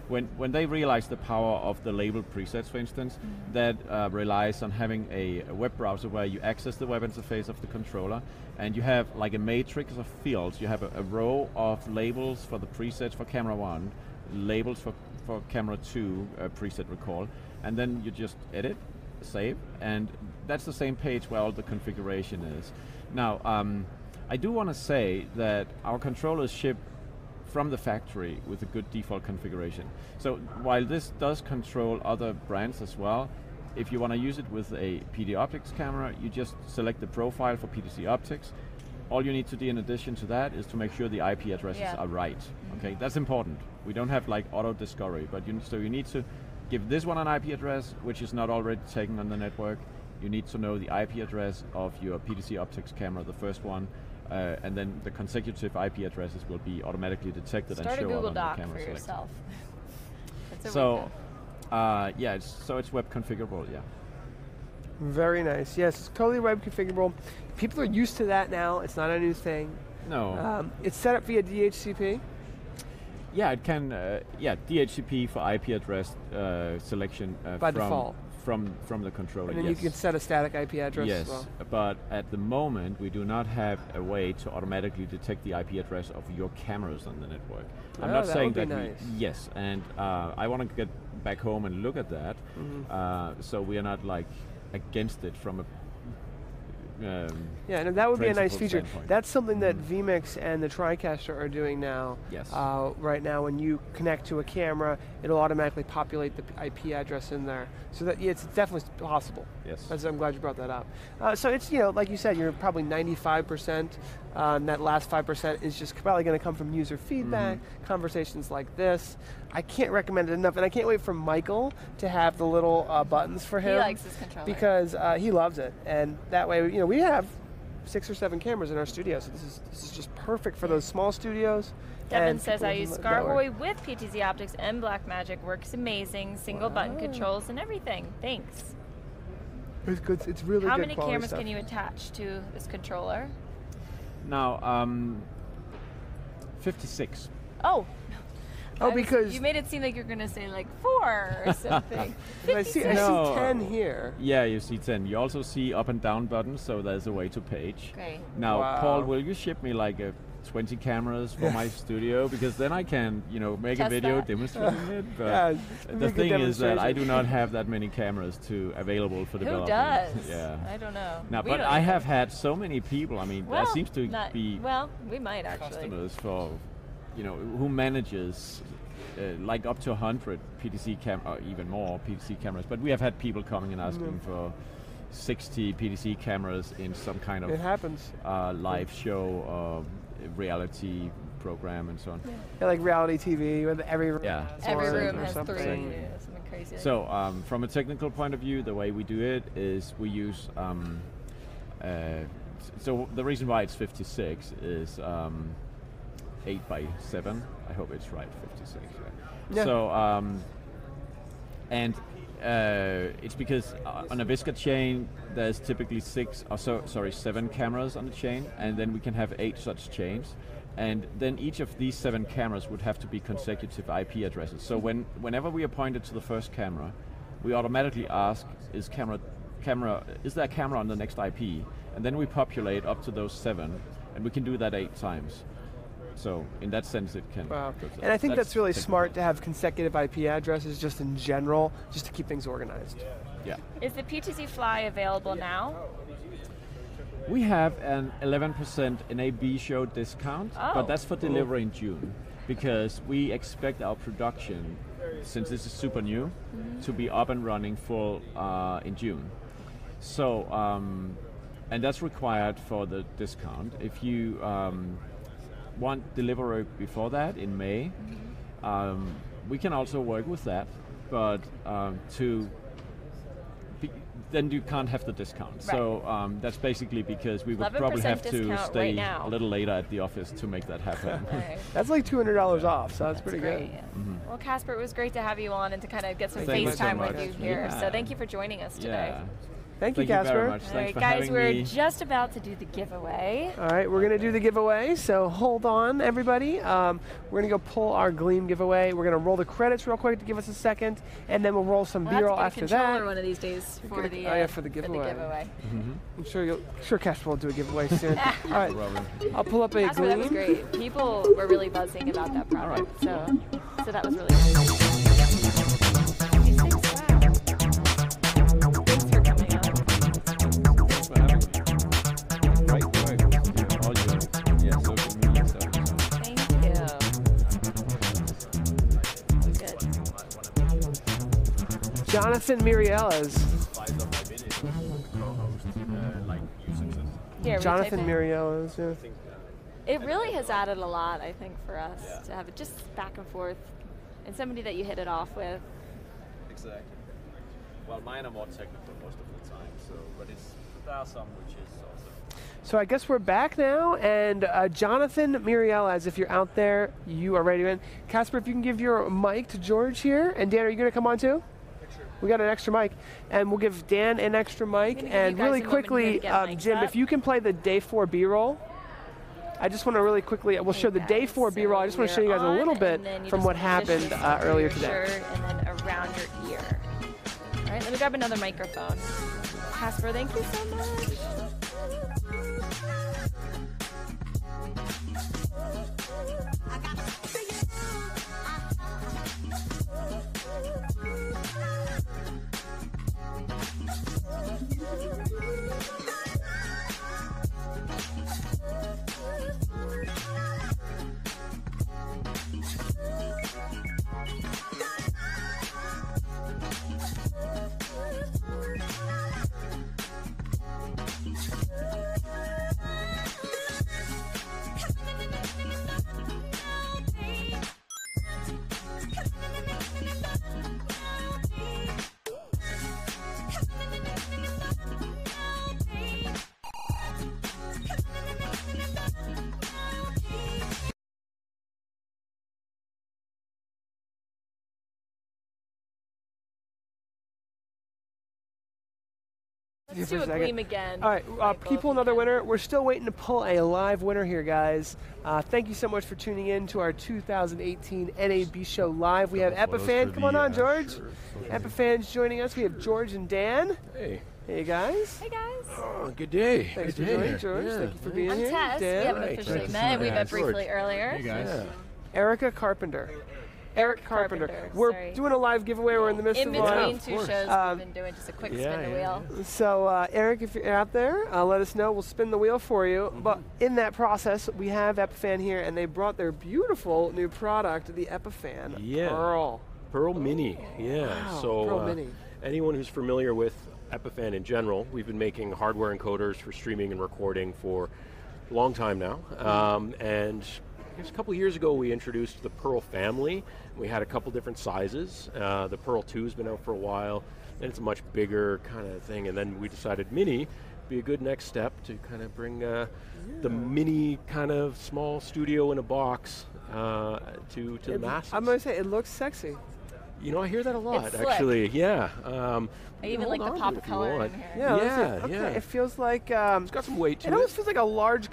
when they realize the power of the labeled presets, for instance, that relies on having a web browser where you access the web interface of the controller, and you have like a matrix of fields. You have a row of labels for the presets for camera 1, labels for camera 2 preset recall, and then you just edit, save, and that's the same page where all the configuration is. Now, I do want to say that our controllers ship from the factory with a good default configuration. So while this does control other brands as well, if you want to use it with a PTZOptics camera, you just select the profile for PTZOptics. All you need to do in addition to that is to make sure the IP addresses are right. Okay, that's important. We don't have like auto discovery, but so you need to give this one an IP address which is not already taken on the network. You need to know the IP address of your PTZOptics camera, the first one, and then the consecutive IP addresses will be automatically detected and show up on the camera. Start a Google Doc for yourself. So, it's web configurable, yeah. Very nice. Yes, it's totally web configurable. People are used to that now. It's not a new thing. No. It's set up via DHCP. Yeah, it can. DHCP for IP address selection by default. From the controller. And then you can set a static IP address as well. Yes, but at the moment we do not have a way to automatically detect the IP address of your cameras on the network. I'm not saying that. Nice. Yes, and I want to get back home and look at that. So we are not like against it from a. Yeah, and that would be a nice feature. Standpoint. That's something that vMix and the TriCaster are doing now. Yes. Right now, when you connect to a camera, it'll automatically populate the IP address in there. So that it's definitely possible. Yes. I'm glad you brought that up. So it's, like you said, you're probably 95%. And that last 5% is just probably going to come from user feedback, conversations like this. I can't recommend it enough, and I can't wait for Michael to have the little buttons for him. He likes his controller. Because he loves it, and that way, we have 6 or 7 cameras in our studio, so this is just perfect for those small studios. Devin says, I use Skaarhoj with PTZOptics and Blackmagic. Works amazing, single button controls and everything. Thanks. It's good. It's really good. How many quality cameras stuff. can you attach to this controller? Now, 56. Oh. Because you made it seem like you're going to say like 4 or something. I see 10 here. Yeah, you see 10. You also see up and down buttons, so there's a way to page. Great. Now, Paul, will you ship me like 20 cameras for my studio? Because then I can, make a video demonstrating it. But the thing is that I do not have that many cameras available for development. Who does? Yeah. I don't know. Now, but I have had so many people. I mean, there seems to be we might actually customers for, who manages like up to 100 PTZ or even more PTZ cameras. But we have had people coming and asking for 60 PTZ cameras in some kind of live show, reality program, and so on. Yeah, like reality TV, where every room has 3. Something. Something crazy. So, from a technical point of view, the way we do it is we use. So the reason why it's 56 is 8x7. I hope it's right, 56. Yeah. So, it's because on a Visca chain, there's typically 7 cameras on the chain, and then we can have 8 such chains. And then each of these 7 cameras would have to be consecutive IP addresses. So whenever we are pointed to the first camera, we automatically ask, is there a camera on the next IP? And then we populate up to those 7, and we can do that 8 times. So in that sense, it can. Wow. And I think that's really smart to have consecutive IP addresses just in general, just to keep things organized. Yeah. Is the PTZ Fly available now? We have an 11% NAB show discount, but that's for delivery in June, because we expect our production, since this is super new, to be up and running full in June. So, and that's required for the discount. If you want delivery before that in May, we can also work with that, but then you can't have the discount. Right. So that's basically because we would probably have to stay a little later at the office to make that happen. Right. That's like $200 off, so that's pretty great. good. Yeah. Well, Casper, it was great to have you on and to kind of get some FaceTime with you here. So thank you for joining us today. Thank you, Casper. Very much. All right, guys, we're just about to do the giveaway. All right, we're going to do the giveaway, so hold on, everybody. We're going to go pull our Gleam giveaway. We're going to roll the credits real quick to give us a second, and then we'll roll some B-roll after that. Controller one of these days for the giveaway. I'm sure Casper will do a giveaway soon. All right, I'll pull up a Casper, Gleam. that was great. People were really buzzing about that product, so that was really good. Jonathan Muriela's. Jonathan Muriela's. Yeah. It really has added a lot, I think, for us to have it just back and forth, and somebody that you hit it off with. Exactly. Well, mine are more technical most of the time, but there are some which is also. So I guess we're back now, and Jonathan Muriela's, if you're out there, you are ready to win. Casper, if you can give your mic to George here, and Dan, are you going to come on too? We got an extra mic, and we'll give Dan an extra mic. And really quickly, Jim, if you can play the day 4 B-roll. I just want to really quickly, we'll show the day 4 B-roll. I just want to show you guys a little bit from what happened earlier today. And then around your ear. All right, let me grab another microphone. Casper, thank you so much. Let's do a Gleam again. All right, people, another winner. We're still waiting to pull a live winner here, guys. Thank you so much for tuning in to our 2018 NAB show live. We have Epiphan. Come on, George. Epiphan's joining us. We have George and Dan. Hey. Hey, guys. Hey, guys. Oh, good day. Thanks for joining, George. Thank you for being here. I'm Tess. Dan. We haven't officially met. We met briefly earlier. Hey, guys. Erica Carpenter. Eric Carpenter. We're doing a live giveaway. We're in the midst of one. In between two shows, we've been doing just a quick spin the wheel. So, Eric, if you're out there, let us know. We'll spin the wheel for you. But in that process, we have Epiphan here, and they brought their beautiful new product, the Epiphan Pearl. Pearl Mini, Wow, so Pearl Mini. Anyone who's familiar with Epiphan in general, we've been making hardware encoders for streaming and recording for a long time now. And I guess a couple years ago we introduced the Pearl family. We had a couple different sizes. The Pearl 2 has been out for a while, and it's a much bigger kind of thing. And then we decided Mini would be a good next step to kind of bring the mini kind of small studio in a box to the masses. I'm going to say, it looks sexy. You know, I hear that a lot, It's slick. actually. Yeah. I even like the pop color in here. Yeah. It feels like it's got some weight to it. It almost feels like a large,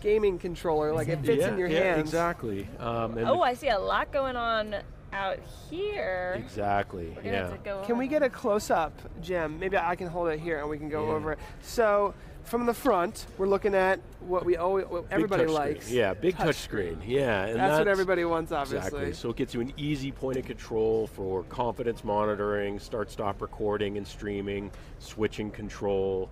gaming controller. Like it fits in your hands. Yeah, exactly. I see a lot going on out here. Exactly. We're gonna have to go Can we get a close-up, Jim? Maybe I can hold it here and we can go over it. So, from the front, we're looking at what everybody likes. Yeah, big touch screen. Yeah, and that's what everybody wants, obviously. Exactly. So it gets you an easy point of control for confidence monitoring, start-stop recording and streaming, switching control.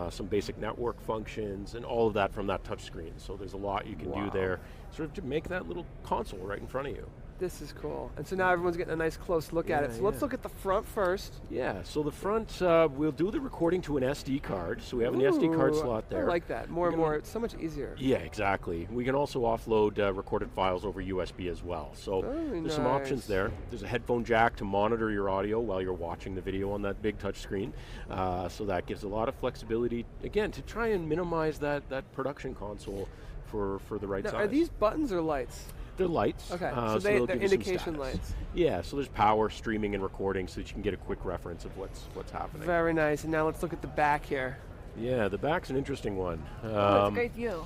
some basic network functions, and all of that from that touch screen. So there's a lot you can do there, sort of to make that little console right in front of you. This is cool. And so now everyone's getting a nice close look at it. So let's look at the front first. Yeah, so the front, we'll do the recording to an SD card. So we have an SD card slot there. I like that. More and more, it's so much easier. Yeah, exactly. We can also offload recorded files over USB as well. So there's some options there. There's a headphone jack to monitor your audio while you're watching the video on that big touch screen. So that gives a lot of flexibility, again, to try and minimize that production console for the right size. Are these buttons or lights? They're lights. Okay, so they're indication lights. Yeah, so there's power, streaming, and recording, so that you can get a quick reference of what's happening. Very nice. And now let's look at the back here. Yeah, the back's an interesting one. It's a great view.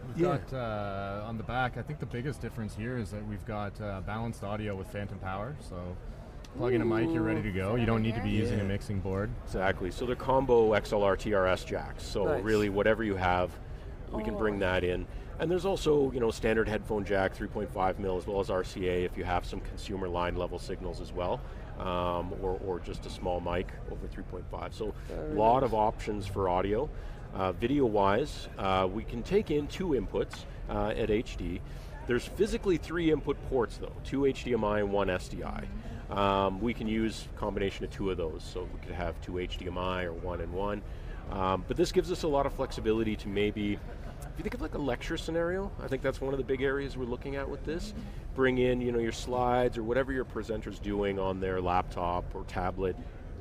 We've got on the back, I think the biggest difference here is that we've got balanced audio with phantom power. So plug in a mic, you're ready to go. You don't need to be using a mixing board. Exactly. So they're combo XLR TRS jacks. So really, whatever you have, we can bring that in. And there's also, standard headphone jack, 3.5 mil, as well as RCA if you have some consumer line level signals as well, or just a small mic over 3.5. So a lot of options for audio. Video-wise, we can take in 2 inputs at HD. There's physically 3 input ports though, 2 HDMI and 1 SDI. We can use a combination of 2 of those, so we could have 2 HDMI or 1 and 1. But this gives us a lot of flexibility to maybe, if you think of like a lecture scenario, I think that's one of the big areas we're looking at with this. Bring in, your slides or whatever your presenter's doing on their laptop or tablet,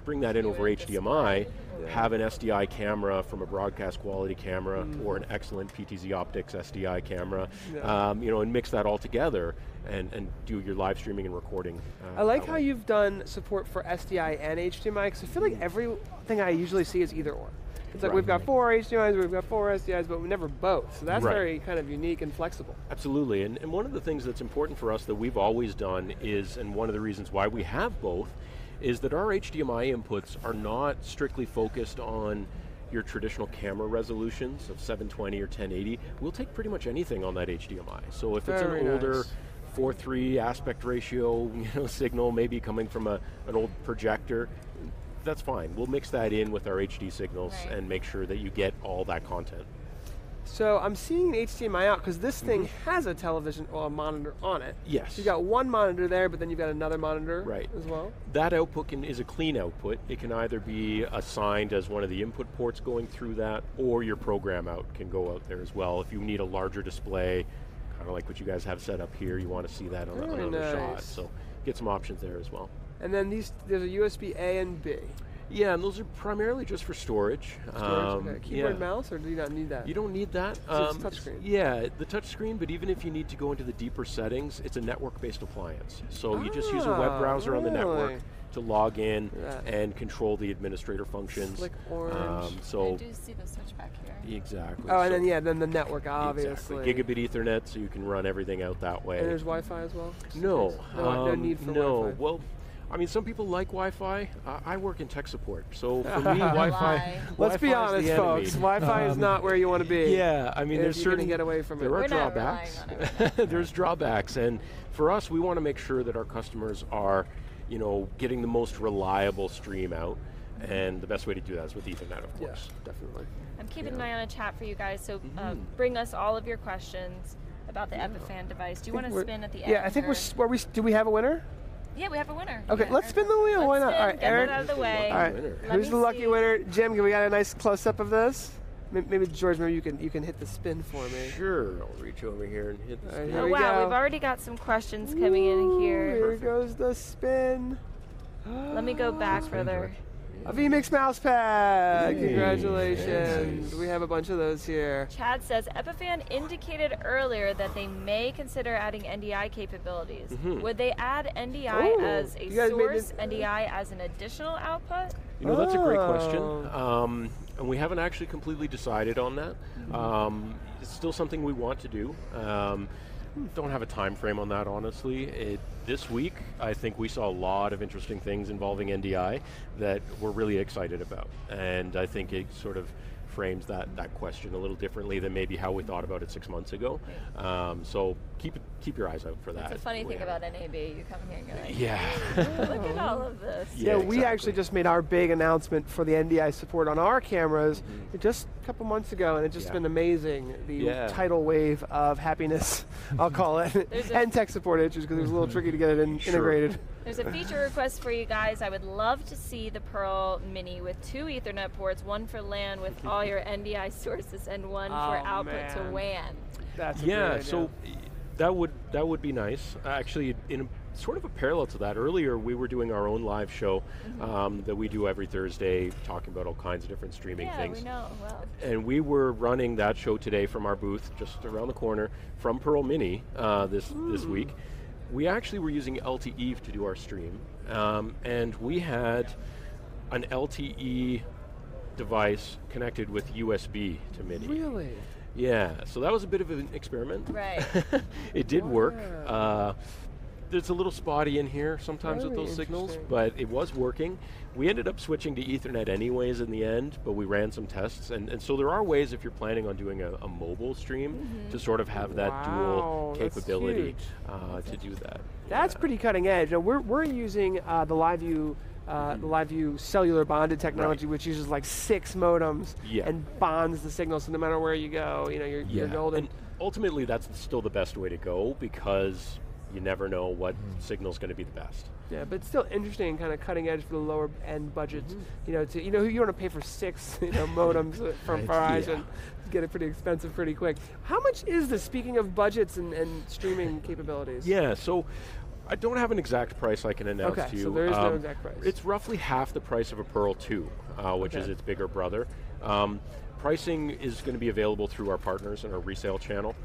bring that in over HDMI, have an SDI camera from a broadcast quality camera or an excellent PTZOptics SDI camera, and mix that all together and do your live streaming and recording. I like how you've done support for SDI and HDMI, because I feel like everything I usually see is either or. It's like we've got 4 HDMIs, we've got 4 SDIs, but we never both. So that's very kind of unique and flexible. Absolutely, and one of the things that's important for us that we've always done is, and one of the reasons why we have both, is that our HDMI inputs are not strictly focused on your traditional camera resolutions of 720 or 1080. We'll take pretty much anything on that HDMI. So if it's an older 4:3 aspect ratio signal, maybe coming from an old projector, that's fine. We'll mix that in with our HD signals and make sure that you get all that content. So I'm seeing an HDMI out because this thing has a television or a monitor on it. Yes. So you've got one monitor there, but then you've got another monitor as well. That output is a clean output. It can either be assigned as one of the input ports going through that, or your program out can go out there as well. If you need a larger display, kind of like what you guys have set up here, you want to see that on another shot. So get some options there as well. And then there's a USB A and B. Yeah, and those are primarily just for storage. Okay. Keyboard and mouse, or do you not need that? You don't need that. It's touchscreen. Yeah, the touchscreen, but even if you need to go into the deeper settings, it's a network-based appliance. So you just use a web browser on the network to log in and control the administrator functions. Slick orange. I do see the switch back here. Exactly. Oh, and then the network, obviously. Exactly. Gigabit Ethernet, so you can run everything out that way. And there's Wi-Fi as well? No. No need for Wi-Fi? Well, I mean, some people like Wi-Fi. I work in tech support, so for me, Wi-Fi. Let's be honest, folks. Wi-Fi is not where you want to be. Yeah, I mean, there's certain get away from it. There are drawbacks. There's drawbacks, and for us, we want to make sure that our customers are, getting the most reliable stream out, and the best way to do that is with Ethernet, of course. Yeah, definitely. I'm keeping an eye on a chat for you guys, so bring us all of your questions about the Epiphan device. Do you want to spin at the end? Yeah, I think do we have a winner? Yeah, we have a winner. Okay, let's spin the wheel. Why not? All right, Eric. Out of the way. All right, who's the lucky winner? Jim, can we got a nice close-up of this? Maybe George, maybe you can hit the spin for me. Sure, I'll reach over here and hit the spin. Oh wow, we've already got some questions coming in here. Here goes the spin. Let me go back further. A vMix mouse pad! Congratulations. We have a bunch of those here. Chad says, Epiphan indicated earlier that they may consider adding NDI capabilities. Would they add NDI as a source, NDI as an additional output? That's a great question. And we haven't actually completely decided on that. It's still something we want to do. Don't have a time frame on that, honestly. This week, I think we saw a lot of interesting things involving NDI that we're really excited about. And I think it sort of frames that question a little differently than maybe how we thought about it 6 months ago. So keep your eyes out for that. It's a funny thing about NAB. You come here and you're like, yeah. look at all of this. Yeah, we actually just made our big announcement for the NDI support on our cameras just a couple months ago, and it's just been amazing. The tidal wave of happiness, I'll call it, and tech support issues, because it was a little tricky to get it integrated. There's a feature request for you guys. I would love to see the Pearl Mini with 2 Ethernet ports, one for LAN with all your NDI sources, and one for output to WAN. That's a great idea. So that would be nice. Actually, in sort of a parallel to that, earlier we were doing our own live show that we do every Thursday, talking about all kinds of different streaming things. Yeah, we know. Well. And we were running that show today from our booth just around the corner from Pearl Mini this week. We actually were using LTE to do our stream, and we had an LTE device connected with USB to Mini. Really? Yeah, so that was a bit of an experiment. Right. It did work. There's a little spotty in here sometimes with those signals, but it was working. We ended up switching to Ethernet anyways in the end, but we ran some tests, and so there are ways, if you're planning on doing a mobile stream, to sort of have that dual capability to do that. That's pretty cutting edge. Now, we're using the LiveView cellular bonded technology, which uses like 6 modems and bonds the signal, so no matter where you go, you're golden. And ultimately, that's still the best way to go, because you never know what signal's going to be the best. Yeah, but it's still interesting and kind of cutting edge for the lower end budgets. You want to pay for 6 modems from Verizon. Get it pretty expensive pretty quick. How much is this, speaking of budgets and streaming capabilities? Yeah, so I don't have an exact price I can announce to you. So there is no exact price. It's roughly half the price of a Pearl 2, which is its bigger brother. Pricing is going to be available through our partners and our resale channel.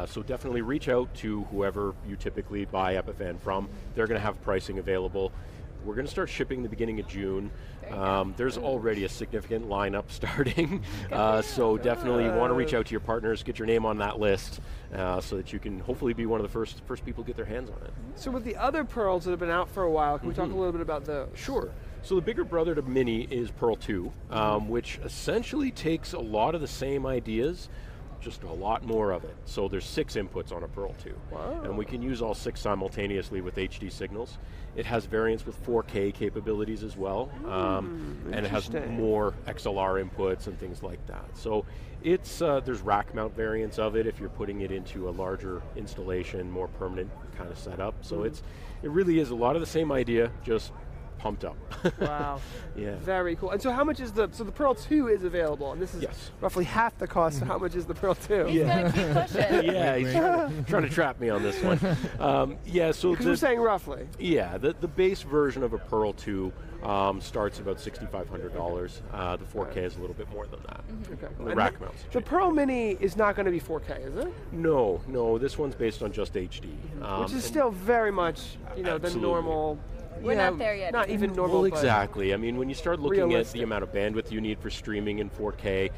So definitely reach out to whoever you typically buy Epiphan from. They're going to have pricing available. We're going to start shipping the beginning of June. There's already a significant lineup starting. So definitely you want to reach out to your partners, get your name on that list, so that you can hopefully be one of the first people to get their hands on it. So with the other Pearls that have been out for a while, can we talk a little bit about those? Sure. So the bigger brother to Mini is Pearl 2, which essentially takes a lot of the same ideas, just a lot more of it. So there's 6 inputs on a Pearl 2. Wow. And we can use all 6 simultaneously with HD signals. It has variants with 4K capabilities as well, and it has more XLR inputs and things like that. So it's there's rack mount variants of it if you're putting it into a larger installation, more permanent kind of setup. So it really is a lot of the same idea, just pumped up. Wow. Yeah. Very cool. And so how much is the Pearl 2 is available, and this is roughly half the cost, so how much is the Pearl 2? He's going to keep pushing. Yeah, he's trying to trap me on this one. So you're saying roughly. Yeah, the base version of a Pearl 2 starts about $6,500. The 4K is a little bit more than that. Okay. The rack mounts. The Pearl Mini is not going to be 4K, is it? No, this one's based on just HD. Which is still very much, the normal. We're not there yet. Not even normal. Well, exactly. I mean, when you start looking at the amount of bandwidth you need for streaming in 4K,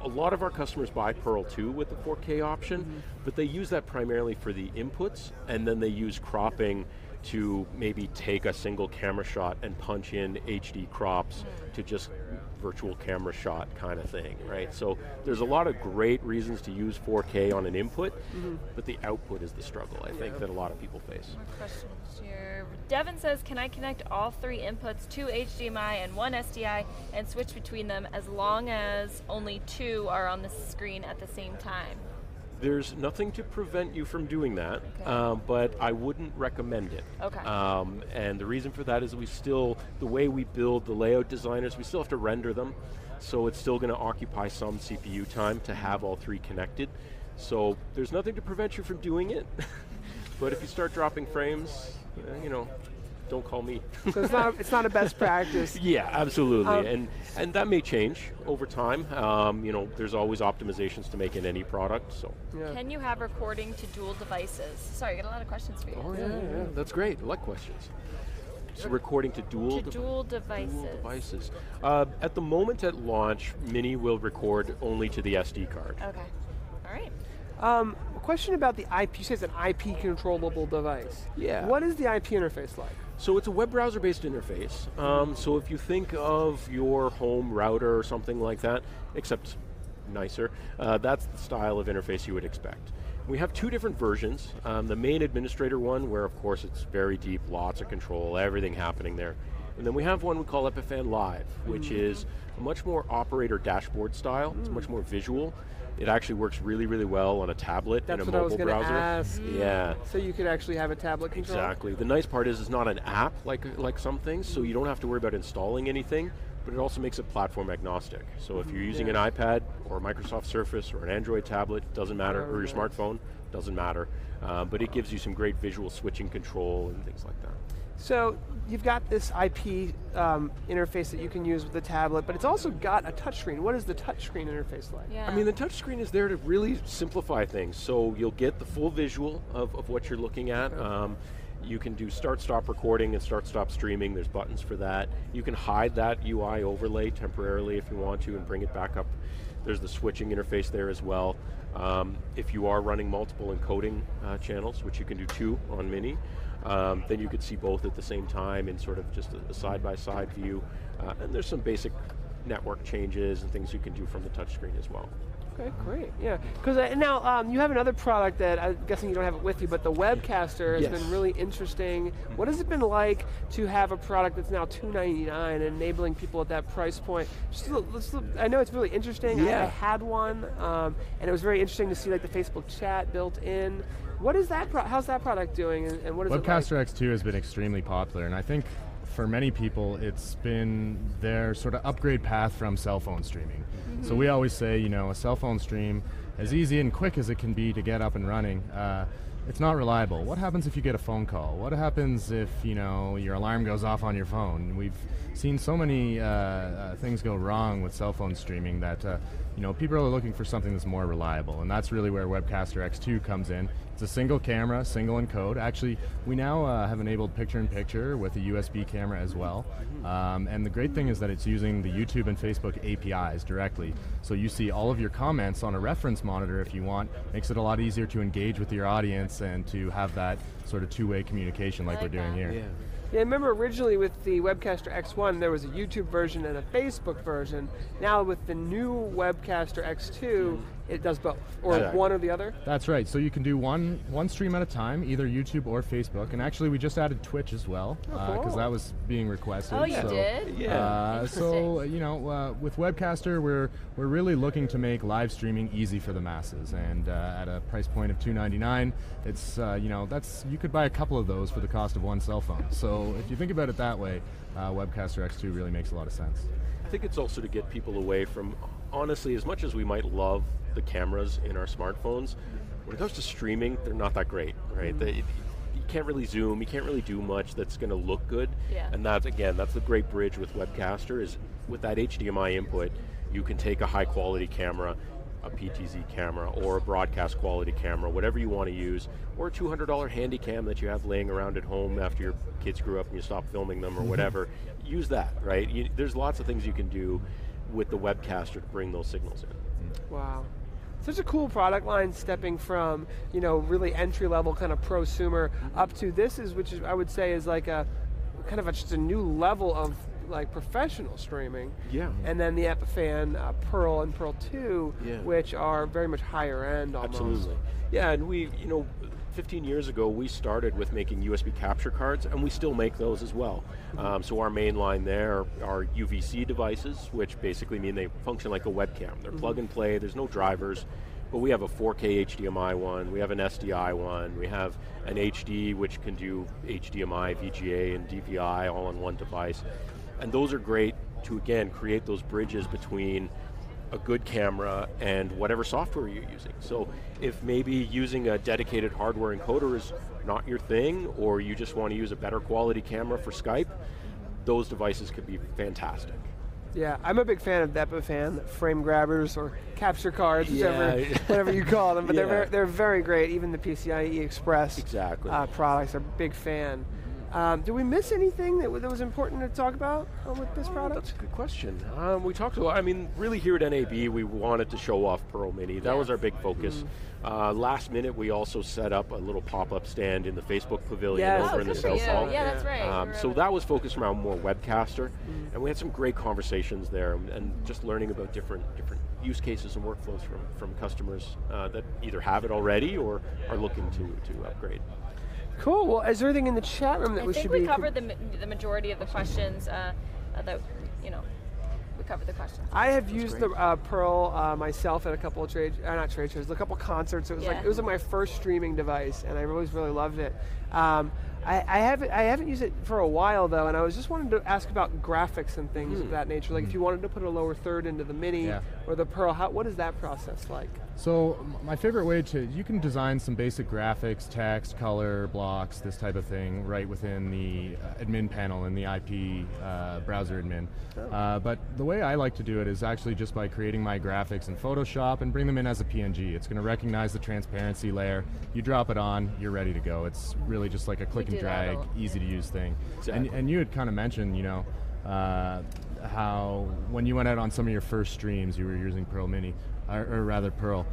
a lot of our customers buy Pearl 2 with the 4K option, but they use that primarily for the inputs, and then they use cropping to maybe take a single camera shot and punch in HD crops to just virtual camera shot kind of thing, right? So there's a lot of great reasons to use 4K on an input, but the output is the struggle, I think, that a lot of people face. More questions here. Devin says, can I connect all 3 inputs, 2 HDMI and 1 SDI, and switch between them as long as only 2 are on the screen at the same time? There's nothing to prevent you from doing that, but I wouldn't recommend it. Okay. And the reason for that is the way we build the layout designers, we still have to render them, so it's still going to occupy some CPU time to have all 3 connected. So there's nothing to prevent you from doing it, but if you start dropping frames, don't call me. So it's not a best practice. Yeah, absolutely, and that may change over time. There's always optimizations to make in any product. So. Yeah. Can you have recording to dual devices? Sorry, I got a lot of questions for you. Oh yeah, that's great. I like questions. So recording to dual devices. Dual devices. At the moment at launch, Mini will record only to the SD card. Okay. All right. A question about the IP. You say it's an IP controllable device. Yeah. What is the IP interface like? So it's a web browser based interface. So if you think of your home router or something like that, except nicer. That's the style of interface you would expect. We have 2 different versions. The main administrator one, where of course it's very deep, lots of control, everything happening there. And then we have one we call Epiphan Live, which is a much more operator dashboard style. It's much more visual. It actually works really, really well on a tablet and a mobile browser. That's what I was going to ask. Yeah. So you could actually have a tablet control? Exactly. The nice part is it's not an app like some things, so you don't have to worry about installing anything, but it also makes it platform agnostic. So if you're using an iPad or a Microsoft Surface or an Android tablet, doesn't matter, or your smartphone, doesn't matter. But it gives you some great visual switching control and things like that. So you've got this IP interface that you can use with the tablet, but it's also got a touchscreen. What is the touchscreen interface like? I mean, the touchscreen is there to really simplify things. So you'll get the full visual of what you're looking at. You can do start-stop recording and start-stop streaming. There's buttons for that. You can hide that UI overlay temporarily if you want to and bring it back up. There's the switching interface there as well. If you are running multiple encoding channels, which you can do 2 on Mini, then you could see both at the same time in sort of just a side-by-side view. And there's some basic network changes and things you can do from the touchscreen as well. Okay, great, yeah. Because now you have another product that I'm guessing you don't have it with you, but the Webcaster has been really interesting. What has it been like to have a product that's now $299 and enabling people at that price point? I know it's really interesting. I had one, and it was very interesting to see like the Facebook chat built in. What is that? How's that product doing, and what is Webcaster it like? X2 has been extremely popular, and I think for many people, it's been their sort of upgrade path from cell phone streaming. So we always say, you know, a cell phone stream, as easy and quick as it can be to get up and running, it's not reliable. What happens if you get a phone call? What happens if, you know, your alarm goes off on your phone? We've seen so many things go wrong with cell phone streaming that, you know, people are looking for something that's more reliable, and that's really where Webcaster X2 comes in. It's a single camera, single encode. Actually, we now have enabled picture-in-picture with a USB camera as well. And the great thing is that it's using the YouTube and Facebook APIs directly. So you see all of your comments on a reference monitor if you want. Makes it a lot easier to engage with your audience and to have that sort of two-way communication like we're doing here. Yeah, I remember originally with the Webcaster X1, there was a YouTube version and a Facebook version. Now with the new Webcaster X2, it does both, or one or the other? That's right, so you can do one stream at a time, either YouTube or Facebook, and actually we just added Twitch as well, because that was being requested. Oh, you did? Yeah. So, you know, with Webcaster, we're really looking to make live streaming easy for the masses, and at a price point of $299, it's, you know, you could buy a couple of those for the cost of one cell phone. So if you think about it that way, Webcaster X2 really makes a lot of sense. I think it's also to get people away from, honestly, as much as we might love the cameras in our smartphones, when it comes to streaming, they're not that great, right? You can't really zoom, you can't really do much that's going to look good. And that's the great bridge with Webcaster, is with that HDMI input, you can take a high quality camera, a PTZ camera, or a broadcast quality camera, whatever you want to use, or a $200 handy cam that you have laying around at home after your kids grew up and you stopped filming them or whatever. Use that, right? There's lots of things you can do with the Webcaster to bring those signals in. Wow. Such a cool product line, stepping from, you know, really entry-level kind of prosumer up to this which I would say is like a kind of just a new level of like professional streaming. And then the Epiphan Pearl and Pearl 2, which are very much higher end almost. Absolutely. Yeah, and we, you know, 15 years ago, we started with making USB capture cards, and we still make those as well. So our main line there are UVC devices, which basically mean they function like a webcam. They're plug and play, there's no drivers, but we have a 4K HDMI one, we have an SDI one, we have an HD, which can do HDMI, VGA, and DVI all on one device. And those are great to, again, create those bridges between a good camera and whatever software you're using. So if maybe using a dedicated hardware encoder is not your thing, or you just want to use a better quality camera for Skype, those devices could be fantastic. Yeah, I'm a big fan of the Epiphan frame grabbers or capture cards, whatever you call them, but they're very great. Even the PCIe Express products are a big fan. Did we miss anything that was important to talk about with this product? That's a good question. We talked a lot. I mean, really here at NAB, we wanted to show off Pearl Mini. That was our big focus. Last minute, we also set up a little pop-up stand in the Facebook pavilion over in the South Hall. Yeah, that's right. So that was focused around more Webcaster, and we had some great conversations there, and just learning about different use cases and workflows from customers that either have it already or are looking to upgrade. Cool. Well, is there anything in the chat room that we should be? I think we covered the majority of the questions that, we covered the questions. I have used the Pearl myself at a couple of not trade shows, a couple of concerts. It was it was my first streaming device, and I always really loved it. I haven't used it for a while though, and I was just wanting to ask about graphics and things of that nature. Like if you wanted to put a lower third into the Mini or the Pearl, what is that process like? So my favorite way you can design some basic graphics, text, color, blocks, this type of thing right within the admin panel in the IP browser admin. But the way I like to do it is actually just by creating my graphics in Photoshop and bring them in as a PNG. It's going to recognize the transparency layer. You drop it on, you're ready to go. It's really just like a click and drag, easy to use thing. Exactly. And you had kind of mentioned, how when you went out on some of your first streams, you were using Pearl Mini. Or rather Pearl.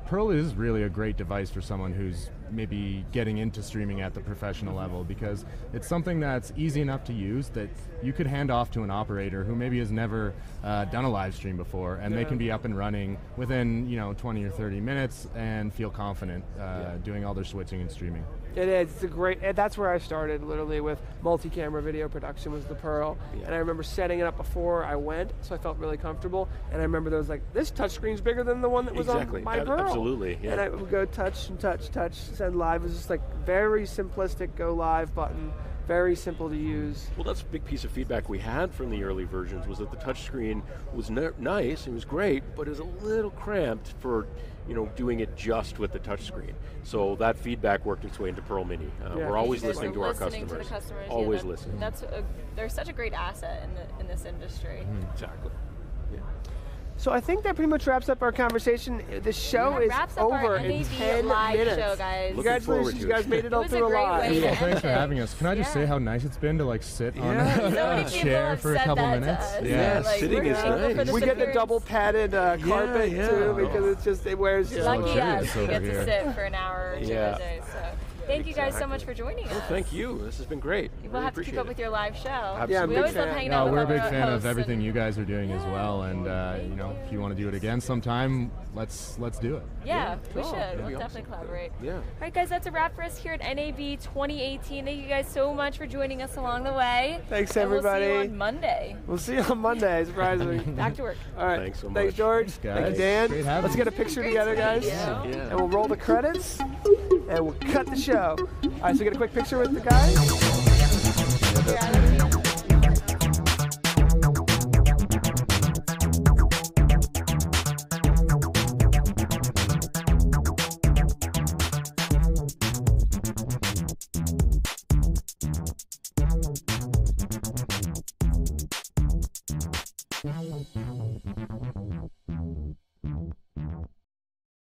Pearl is really a great device for someone who's maybe getting into streaming at the professional level, because it's something that's easy enough to use that you could hand off to an operator who maybe has never done a live stream before, and they can be up and running within 20 or 30 minutes and feel confident doing all their switching and streaming. It is. It's a great. That's where I started, literally, with multi-camera video production was the Pearl, and I remember setting it up before I went, so I felt really comfortable. And I remember there was like, this touchscreen's bigger than the one that was on my Pearl. Absolutely. Yeah. And I would go touch and touch, send live. It was just like very simplistic go live button. Very simple to use. Well, that's a big piece of feedback we had from the early versions, was that the touchscreen was nice, it was great, but it was a little cramped for doing it just with the touchscreen. So that feedback worked its way into Pearl Mini. We're always listening to our customers. Always listening. They're such a great asset in this industry. Exactly. Yeah. So I think that pretty much wraps up our conversation. The show is over in 10 minutes. Show, guys. Congratulations, you guys made it all through alive. Well, thanks for having us. Can I just say how nice it's been to sit on a chair for a couple minutes? Sitting is nice. We get the double padded carpet too, because it wears. Lucky us, we get to sit for an hour or two a day. So. Thank you guys so much for joining us. Well, thank you. This has been great. We'll have to keep up with your live show. Absolutely. We always love hanging out with we're a our big fan hosts of everything you guys are doing as well, and if you want to do it again sometime, let's do it. Yeah, we should. We'll definitely collaborate. Yeah. All right, guys, that's a wrap for us here at NAB 2018. Thank you guys so much for joining us along the way. Thanks, everybody. We'll see you on Monday. We'll see you on Monday, surprisingly. Back to work. All right. Thanks so much. Thanks, George. Thanks, guys. Thank you, Dan. Great having Let's get a picture together, guys. Yeah. And we'll roll the credits, and we'll cut the show. All right, so get a quick picture with the guys.